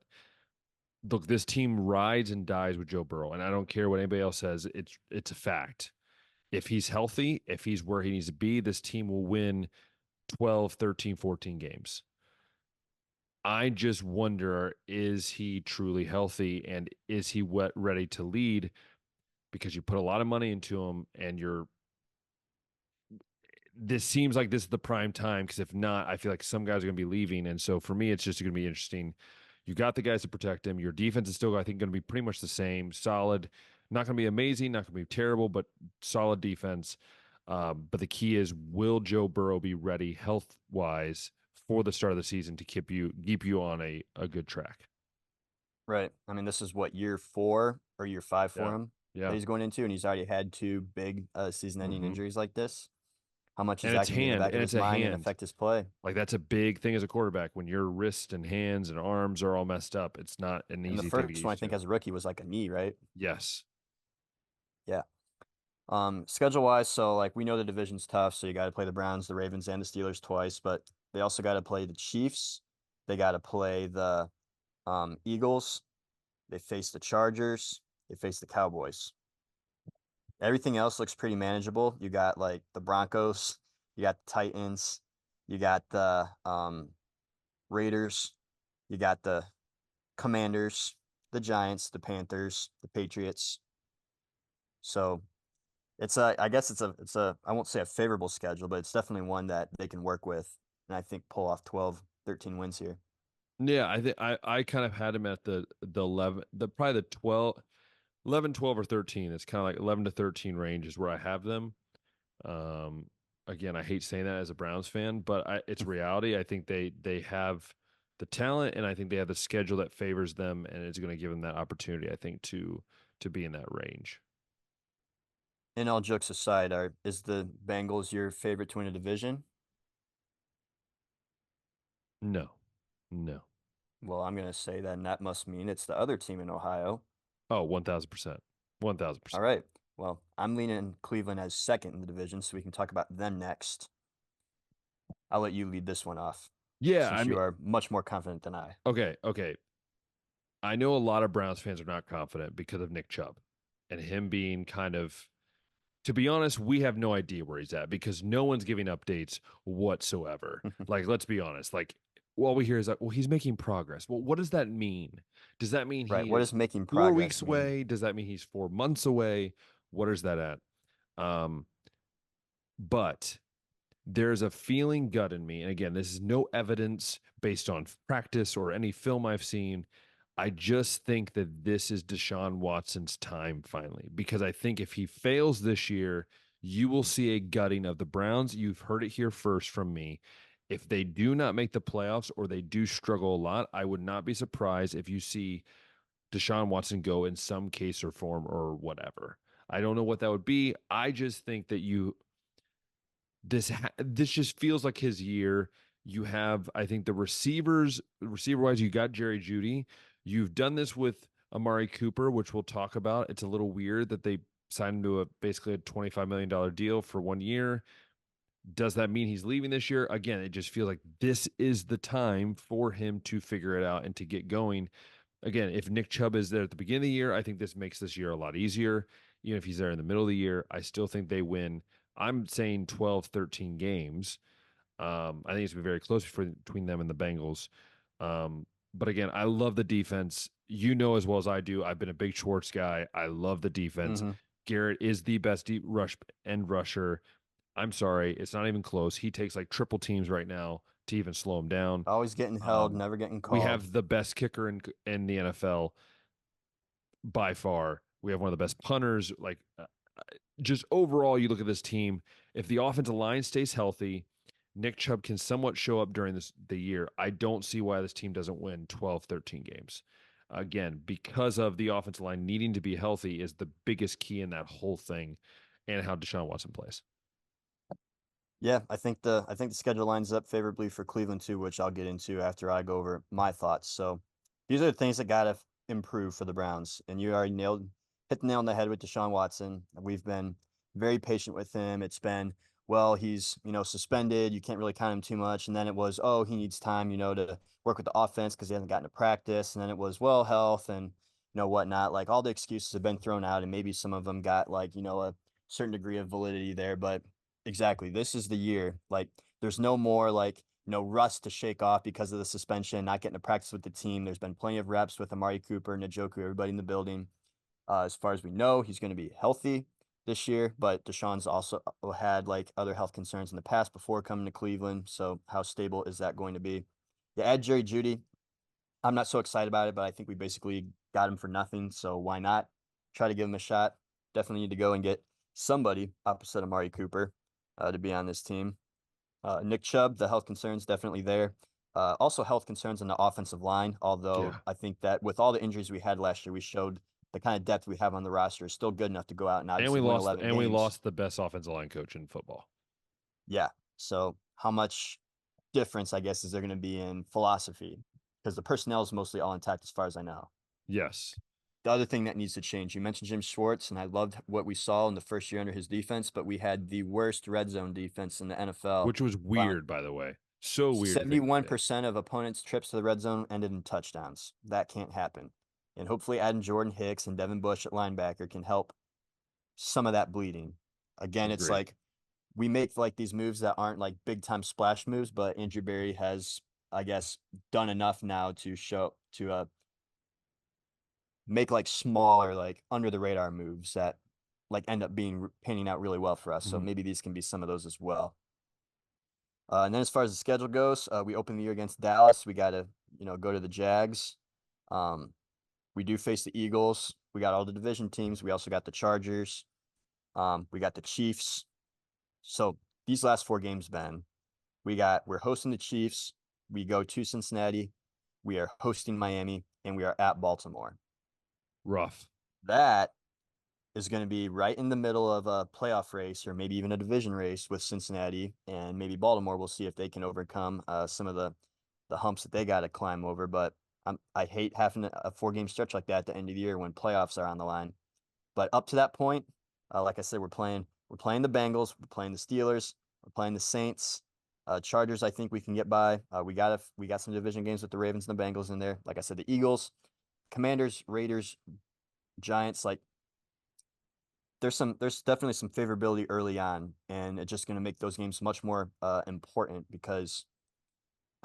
look, this team rides and dies with Joe Burrow, and I don't care what anybody else says. It's a fact. If he's healthy, if he's where he needs to be, this team will win 12, 13, 14 games. I just wonder, is he truly healthy and is he ready to lead? Because you put a lot of money into him and this seems like this is the prime time. Because if not, I feel like some guys are going to be leaving. And so for me, it's just going to be interesting. You got the guys to protect him. Your defense is still, I think, going to be pretty much the same. Solid. Not going to be amazing, not going to be terrible, but solid defense. But the key is, will Joe Burrow be ready health wise for the start of the season to keep you on a good track? Right. I mean, this is what, year 4 or year 5 for Yeah. him that Yeah. he's going into, and he's already had 2 big season-ending Hmm. injuries like this. How much is And that it's going to be in the hand, back and of it's his a mind and hand. affect his play? Like that's a big thing as a quarterback. When your wrist and hands and arms are all messed up, it's not an And the easy thing to get first one, I used think, to. as a rookie was like a knee, right? Yes. Yeah. Schedule-wise, so like we know the division's tough, so you got to play the Browns, the Ravens, and the Steelers twice, but they also got to play the Chiefs. They got to play the Eagles. They face the Chargers. They face the Cowboys. Everything else looks pretty manageable. You got like the Broncos, you got the Titans, you got the Raiders, you got the Commanders, the Giants, the Panthers, the Patriots. So I guess it's a I won't say a favorable schedule, but it's definitely one that they can work with and I think pull off 12, 13 wins here. Yeah, I think I kind of had him at the 11, the probably the 12, 11, 12, or 13. It's kind of like 11 to 13 range is where I have them. Um, Again, I hate saying that as a Browns fan, but it's reality. I think they have the talent, and I think they have the schedule that favors them, and it's going to give them that opportunity. I think to be in that range. And all jokes aside, is the Bengals your favorite to win a division? No, no. Well, I'm gonna say that, and that must mean it's the other team in Ohio. Oh, 1,000%. All 1,000%. right. Well, I'm leaning Cleveland as second in the division, so we can talk about them next. I'll let you lead this one off, Yeah, I since you mean, are much more confident than I. okay. I know a lot of Browns fans are not confident because of Nick Chubb and him being kind of, to be honest, we have no idea where he's at because no one's giving updates whatsoever. Like, let's be honest. Like, all we hear is like, well, he's making progress. Well, what does that mean? Does that mean Right. he What is does making 4 weeks progress mean? away? Does that mean he's 4 months away? What is that at? Um, but there's a feeling gut in me. And again, this is no evidence based on practice or any film I've seen. I just think that this is Deshaun Watson's time finally, because I think if he fails this year, you will see a gutting of the Browns. You've heard it here first from me. If they do not make the playoffs or they do struggle a lot, I would not be surprised if you see Deshaun Watson go in some case or form or whatever. I don't know what that would be. I just think that this just feels like his year. You have, I think, the receiver wise, you got Jerry Judy. You've done this with Amari Cooper, which we'll talk about. It's a little weird that they signed him to basically a $25 million deal for 1 year. Does that mean he's leaving this year? Again, it just feels like this is the time for him to figure it out and to get going. Again, if Nick Chubb is there at the beginning of the year, I think this makes this year a lot easier. Even if he's there in the middle of the year, I still think they win. I'm saying 12, 13 games. I think it's been very close between them and the Bengals. But again, I love the defense. You know as well as I do, I've been a big Schwartz guy. I love the defense. Mm-hmm. Garrett is the best deep rush end rusher. I'm sorry, it's not even close. He takes like triple teams right now to even slow him down. Always getting held, never getting We called. have the best kicker in the NFL by far. We have one of the best punters. Like, just overall, you look at this team. If the offensive line stays healthy, Nick Chubb can somewhat show up during the year. I don't see why this team doesn't win 12, 13 games. Again, because of the offensive line needing to be healthy is the biggest key in that whole thing, and how Deshaun Watson plays. Yeah, I think the schedule lines up favorably for Cleveland too, which I'll get into after I go over my thoughts. So these are the things that gotta improve for the Browns. And you already hit the nail on the head with Deshaun Watson. We've been very patient with him. It's been, well, he's, suspended. You can't really count him too much. And then it was, oh, he needs time, to work with the offense because he hasn't gotten to practice. And then it was, well, health and whatnot. Like all the excuses have been thrown out, and maybe some of them got like, a certain degree of validity there, but exactly. This is the year. Like there's no more like, rust to shake off because of the suspension, not getting to practice with the team. There's been plenty of reps with Amari Cooper, Njoku, everybody in the building. As far as we know, he's going to be healthy this year, but Deshaun's also had like other health concerns in the past before coming to Cleveland. So how stable is that going to be? Yeah, add Jerry Jeudy. I'm not so excited about it, but I think we basically got him for nothing. So why not try to give him a shot? Definitely need to go and get somebody opposite Amari Cooper to be on this team. Nick Chubb, the health concerns definitely there. Also health concerns on the offensive line, although Yeah. I think that with all the injuries we had last year, we showed the kind of depth we have on the roster is still good enough to go out and And obviously we win lost 11 and we games. lost the best offensive line coach in football. Yeah. So how much difference, I guess, is there going to be in philosophy? Because the personnel is mostly all intact as far as I know. Yes. The other thing that needs to change, you mentioned Jim Schwartz, and I loved what we saw in the first year under his defense, but we had the worst red zone defense in the NFL. Which was Allowing weird, by the way. So weird to think we did. 71% of opponents' trips to the red zone ended in touchdowns. That can't happen. And hopefully adding Jordan Hicks and Devin Bush at linebacker can help some of that bleeding. Again, it's Agreed. like we make like these moves that aren't like big time splash moves, but Andrew Berry has, I guess, done enough now to show to make like smaller, like under the radar moves that like end up being panning out really well for us. So Mhm. maybe these can be some of those as well. And then as far as the schedule goes, we open the year against Dallas. We got to, go to the Jags. Um, we do face the Eagles. We got all the division teams. We also got the Chargers. We got the Chiefs. So these last four games, Ben, we're hosting the Chiefs. We go to Cincinnati. We are hosting Miami, and we are at Baltimore. Rough. That is going to be right in the middle of a playoff race or maybe even a division race with Cincinnati and maybe Baltimore. We'll see if they can overcome some of the humps that they got to climb over. But I hate having a 4-game stretch like that at the end of the year when playoffs are on the line. But up to that point, like I said, we're playing the Bengals, we're playing the Steelers, we're playing the Saints. Chargers, I think we can get by. We got some division games with the Ravens and the Bengals in there. Like I said, the Eagles, Commanders, Raiders, Giants, like there's definitely some favorability early on, and it's just going to make those games much more important because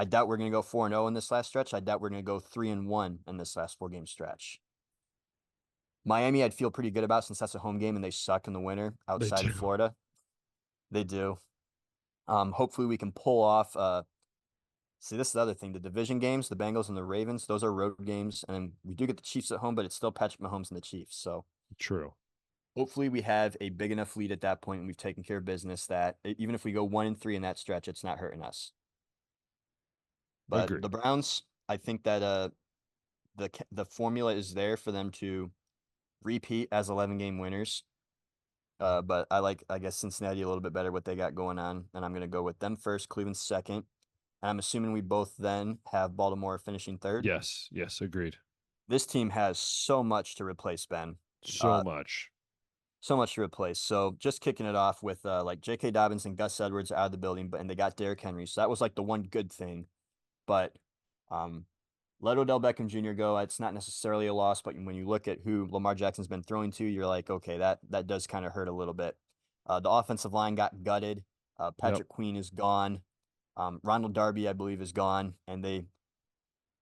I doubt we're going to go 4-0 in this last stretch. I doubt we're going to go 3-1 in this last 4-game stretch. Miami, I'd feel pretty good about since that's a home game and they suck in the winter They outside of do. Florida. They do. Hopefully we can pull off. See, this is the other thing. The division games, the Bengals and the Ravens, those are road games, and we do get the Chiefs at home, but it's still Patrick Mahomes and the Chiefs. So True. hopefully we have a big enough lead at that point and we've taken care of business that even if we go 1-3 in that stretch, it's not hurting us. But the Agreed. Browns, I think that the formula is there for them to repeat as 11-game winners. But I guess Cincinnati a little bit better what they got going on, and I'm gonna go with them first, Cleveland second. And I'm assuming we both then have Baltimore finishing third. Yes. Yes. Agreed. This team has so much to replace, Ben. So Uh, much. so much to replace. So just kicking it off with like J.K. Dobbins and Gus Edwards out of the building, and they got Derrick Henry. So that was like the one good thing. But um, let Odell Beckham Jr. go. It's not necessarily a loss, but when you look at who Lamar Jackson's been throwing to, you're like, okay, that does kind of hurt a little bit. The offensive line got gutted. Yep. Patrick Queen is gone. Ronald Darby, I believe, is gone, and they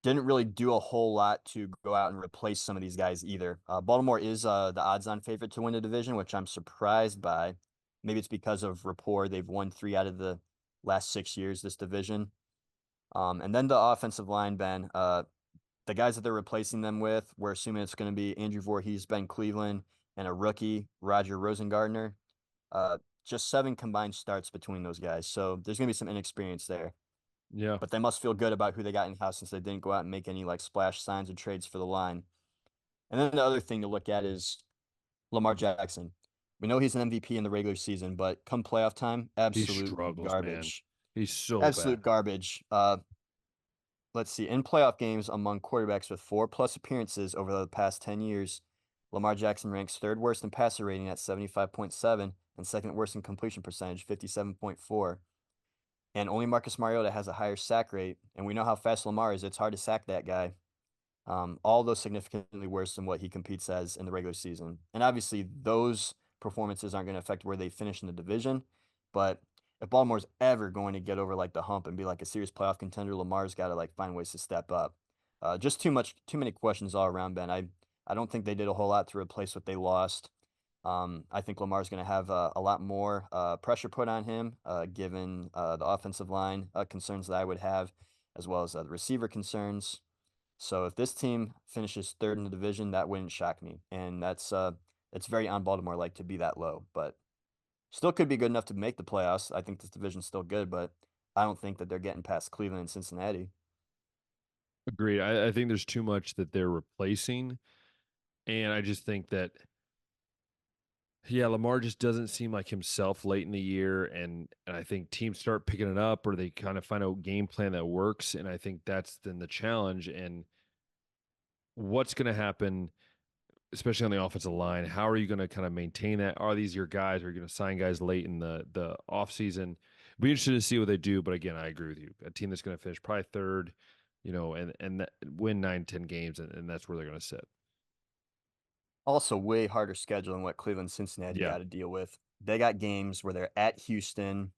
didn't really do a whole lot to go out and replace some of these guys either. Baltimore is the odds-on favorite to win the division, which I'm surprised by. Maybe it's because of rapport. They've won 3 out of the last 6 years this division. And then the offensive line, Ben. The guys that they're replacing them with, we're assuming it's going to be Andrew Voorhees, Ben Cleveland, and a rookie, Roger Rosengardner. Just 7 combined starts between those guys. So there's going to be some inexperience there. Yeah. But they must feel good about who they got in house since they didn't go out and make any like splash signs or trades for the line. And then the other thing to look at is Lamar Jackson. We know he's an MVP in the regular season, but come playoff time, He absolute struggles, man. garbage. He's so Absolute bad. garbage. Let's see. In playoff games among quarterbacks with 4+ appearances over the past 10 years, Lamar Jackson ranks third worst in passer rating at 75.7 and second worst in completion percentage, 57.4. And only Marcus Mariota has a higher sack rate. And we know how fast Lamar is. It's hard to sack that guy. All those significantly worse than what he competes as in the regular season. And obviously, those performances aren't going to affect where they finish in the division. But if Baltimore's ever going to get over like the hump and be like a serious playoff contender, Lamar's got to like find ways to step up. Just too many questions all around, Ben. I don't think they did a whole lot to replace what they lost. I think Lamar's going to have a lot more pressure put on him, given the offensive line concerns that I would have, as well as the receiver concerns. So if this team finishes third in the division, that wouldn't shock me, and it's very on Baltimore like to be that low, but still could be good enough to make the playoffs. I think this division's still good, but I don't think that they're getting past Cleveland and Cincinnati. Agreed. I think there's too much that they're replacing. And I just think that, yeah, Lamar just doesn't seem like himself late in the year. And I think teams start picking it up or they kind of find a game plan that works. And I think that's then the challenge. And what's going to happen, especially on the offensive line? How are you going to kind of maintain that? Are these your guys? Are you going to sign guys late in the offseason? Be interested to see what they do. But again, I agree with you. A team that's going to finish probably third, and win 9, 10 games, and that's where they're going to sit. Also, way harder schedule than what Cleveland and Cincinnati Yeah. got to deal with. They got games where they're at Houston.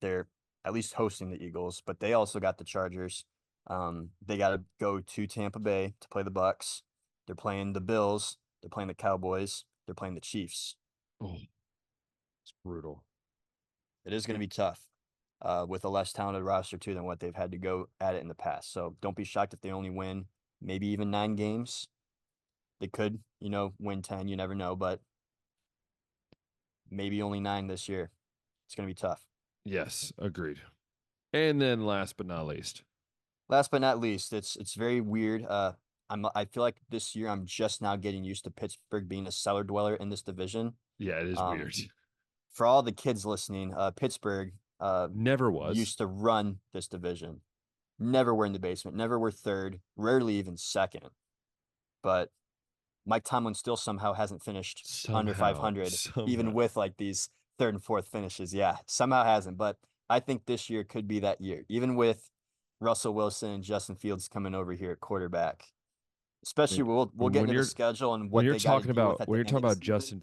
They're at least hosting the Eagles, but they also got the Chargers. They got to go to Tampa Bay to play the Bucks. They're playing the Bills. They're playing the Cowboys. They're playing the Chiefs. Oh, it's brutal. It is going to be tough with a less talented roster, too, than what they've had to go at it in the past. So don't be shocked if they only win maybe even 9 games. They could, win 10. You never know, but maybe only 9 this year. It's going to be tough. Yes, agreed. And then last but not least. Last but not least, it's very weird. I feel like this year I'm just now getting used to Pittsburgh being a cellar dweller in this division. Yeah, it is Um, weird. for all the kids listening, Pittsburgh Never was. used to run this division. Never were in the basement, never were third, rarely even second. But Mike Tomlin still somehow hasn't finished under Somehow. 500, even Somehow. with like these third and fourth finishes. Yeah, somehow hasn't. But I think this year could be that year, even with Russell Wilson and Justin Fields coming over here at quarterback. Especially we'll get When into the you're schedule and when what you're they got to talking deal with about at when the you're end talking of the about season.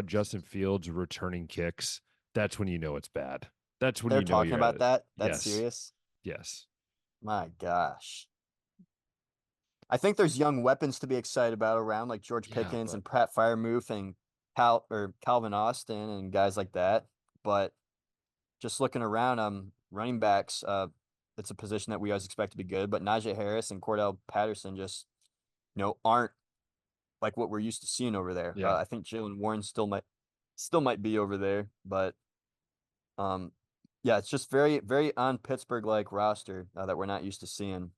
Justin Fields returning kicks, that's when you know it's bad. That's when They're you know talking you're at about it. that. That's Yes. serious. Yes. My gosh. I think there's young weapons to be excited about around like George Yeah, Pickens but and Pat Firemouth and Calvin Austin and guys like that. But just looking around, running backs, it's a position that we always expect to be good, but Najee Harris and Cordell Patterson just, aren't like what we're used to seeing over there. yeah, I think Jalen Warren still might be over there, but um, yeah, it's just very, very on Pittsburgh like roster that we're not used to seeing.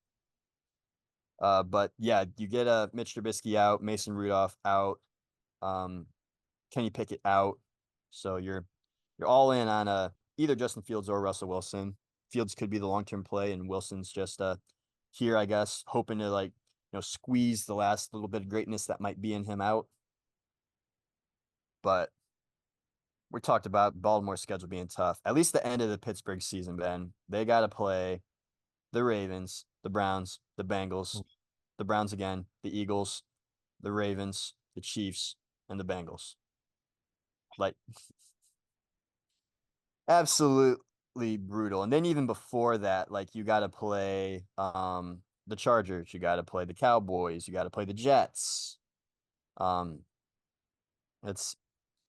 But yeah, you get Mitch Trubisky out, Mason Rudolph out, um, Kenny Pickett out, so you're all in on either Justin Fields or Russell Wilson. Fields could be the long term play, and Wilson's just here, I guess, hoping to like squeeze the last little bit of greatness that might be in him out. But we talked about Baltimore's schedule being tough. At least the end of the Pittsburgh season, Ben. They got to play the Ravens, the Browns, the Bengals, the Browns again, the Eagles, the Ravens, the Chiefs, and the Bengals. Like absolutely brutal. And then even before that, like you got to play the Chargers, you got to play the Cowboys, you got to play the Jets. Um it's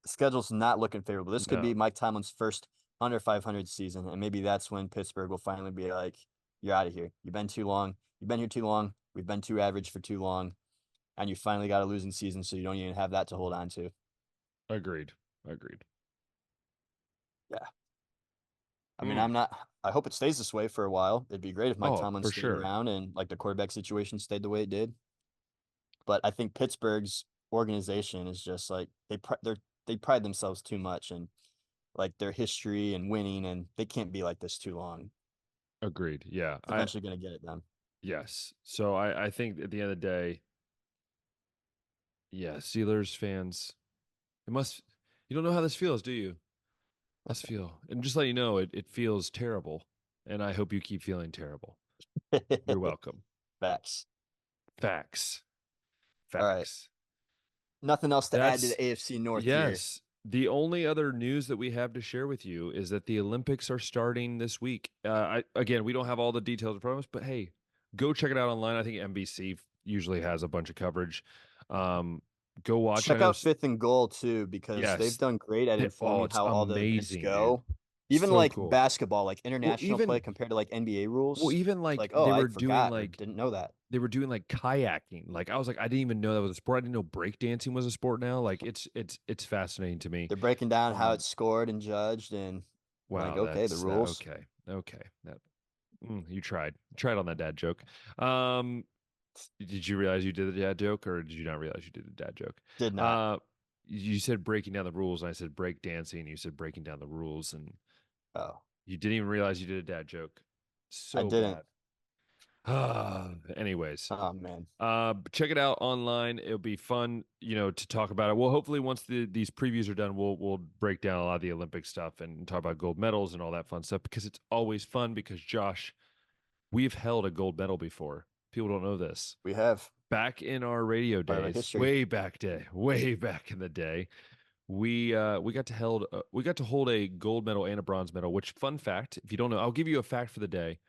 schedule's not looking favorable. This could be no, Mike Tomlin's first under 500 season, and maybe that's when Pittsburgh will finally be like, "You're out of here. You've been too long. You've been here too long. We've been too average for too long, and you finally got a losing season, so you don't even have that to hold on to." agreed. Agreed. Yeah, I mean, Mm. I'm not. I hope it stays this way for a while. It'd be great if Mike Oh, Tomlin for stayed sure. around and like the quarterback situation stayed the way it did. But I think Pittsburgh's organization is just like they pride themselves too much and like their history and winning, and they can't be like this too long. Agreed. Yeah. It's eventually going to get it done. Yes. So I think at the end of the day, yeah, Steelers fans, it must you don't know how this feels, do you? Must feel. And just let you know it feels terrible. And I hope you keep feeling terrible. You're welcome. Facts. Facts. All right. Facts. Nothing else to add to That's the AFC North here. yes. The only other news that we have to share with you is that the Olympics are starting this week. Again, we don't have all the details in front of us, but hey, go check it out online. I think NBC usually has a bunch of coverage. Go watch. I Check know. out Fifth and Goal too, because they've Yes. done great at informing It's how all the events amazing, dude. go. Even So like cool. basketball, like Well, international play even compared to like NBA well, rules. even It's like like, oh, they I were doing forgot or like didn't know that. kayaking. Like I was like, I didn't even know that was a sport. I didn't know breakdancing was a sport now. Like it's fascinating to me. They're breaking down how Um, it's scored and judged, and like, wow, okay, the that's that rules. okay. Okay. That you tried on that dad joke. Um, did you realize you did the dad joke, or did you not realize you did the dad joke? Did not. Uh, you said breaking down the rules, and I said break dancing, and you said breaking down the rules, and Oh, you didn't even realize you did a dad joke. I So didn't. bad. Anyways, Oh man. check it out online. It'll be fun, to talk about it. Well, hopefully, once these previews are done, we'll break down a lot of the Olympic stuff and talk about gold medals and all that fun stuff because it's always fun. Because Josh, we've held a gold medal before. People don't know this. We have Back in our radio part of our days, history. way back in the day, we got to hold a gold medal and a bronze medal. Which, fun fact, if you don't know, I'll give you a fact for the day.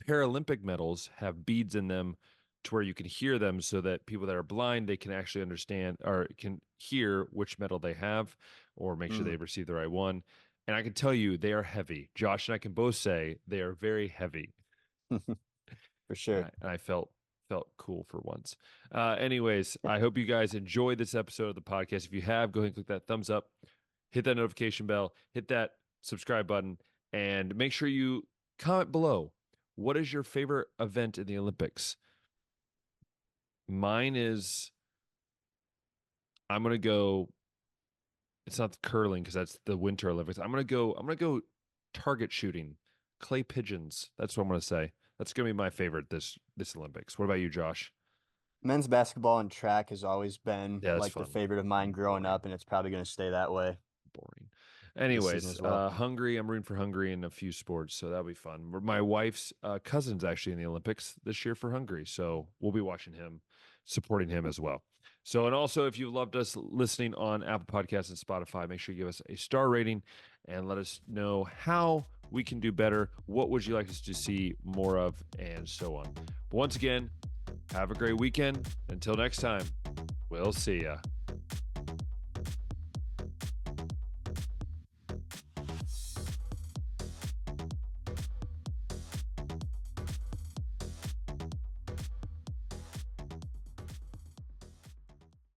Paralympic medals have beads in them to where you can hear them so that people that are blind, they can actually understand or can hear which medal they have or make sure Mm, they've received the right one. And I can tell you they are heavy. Josh and I can both say they are very heavy. for sure. And I felt cool for once. Anyways, I hope you guys enjoyed this episode of the podcast. If you have, go ahead and click that thumbs up, hit that notification bell, hit that subscribe button, and make sure you comment below. What is your favorite event in the Olympics? Mine is, I'm gonna go. It's not the curling because that's the Winter Olympics. I'm gonna go target shooting, clay pigeons. That's what I'm gonna say. That's gonna be my favorite this Olympics. What about you, Josh? Men's basketball and track has always been Yeah, that's like the fun. favorite of mine growing Boring. up, and it's probably going to stay that way Boring. this season Anyways, as well. Hungary. I'm rooting for Hungary in a few sports, so that'll be fun. My wife's cousin's actually in the Olympics this year for Hungary, so we'll be watching him, supporting him as well. So, and also, if you loved us listening on Apple Podcasts and Spotify, make sure you give us a star rating and let us know how we can do better. What would you like us to see more of, and so on. But once again, have a great weekend. Until next time, we'll see ya.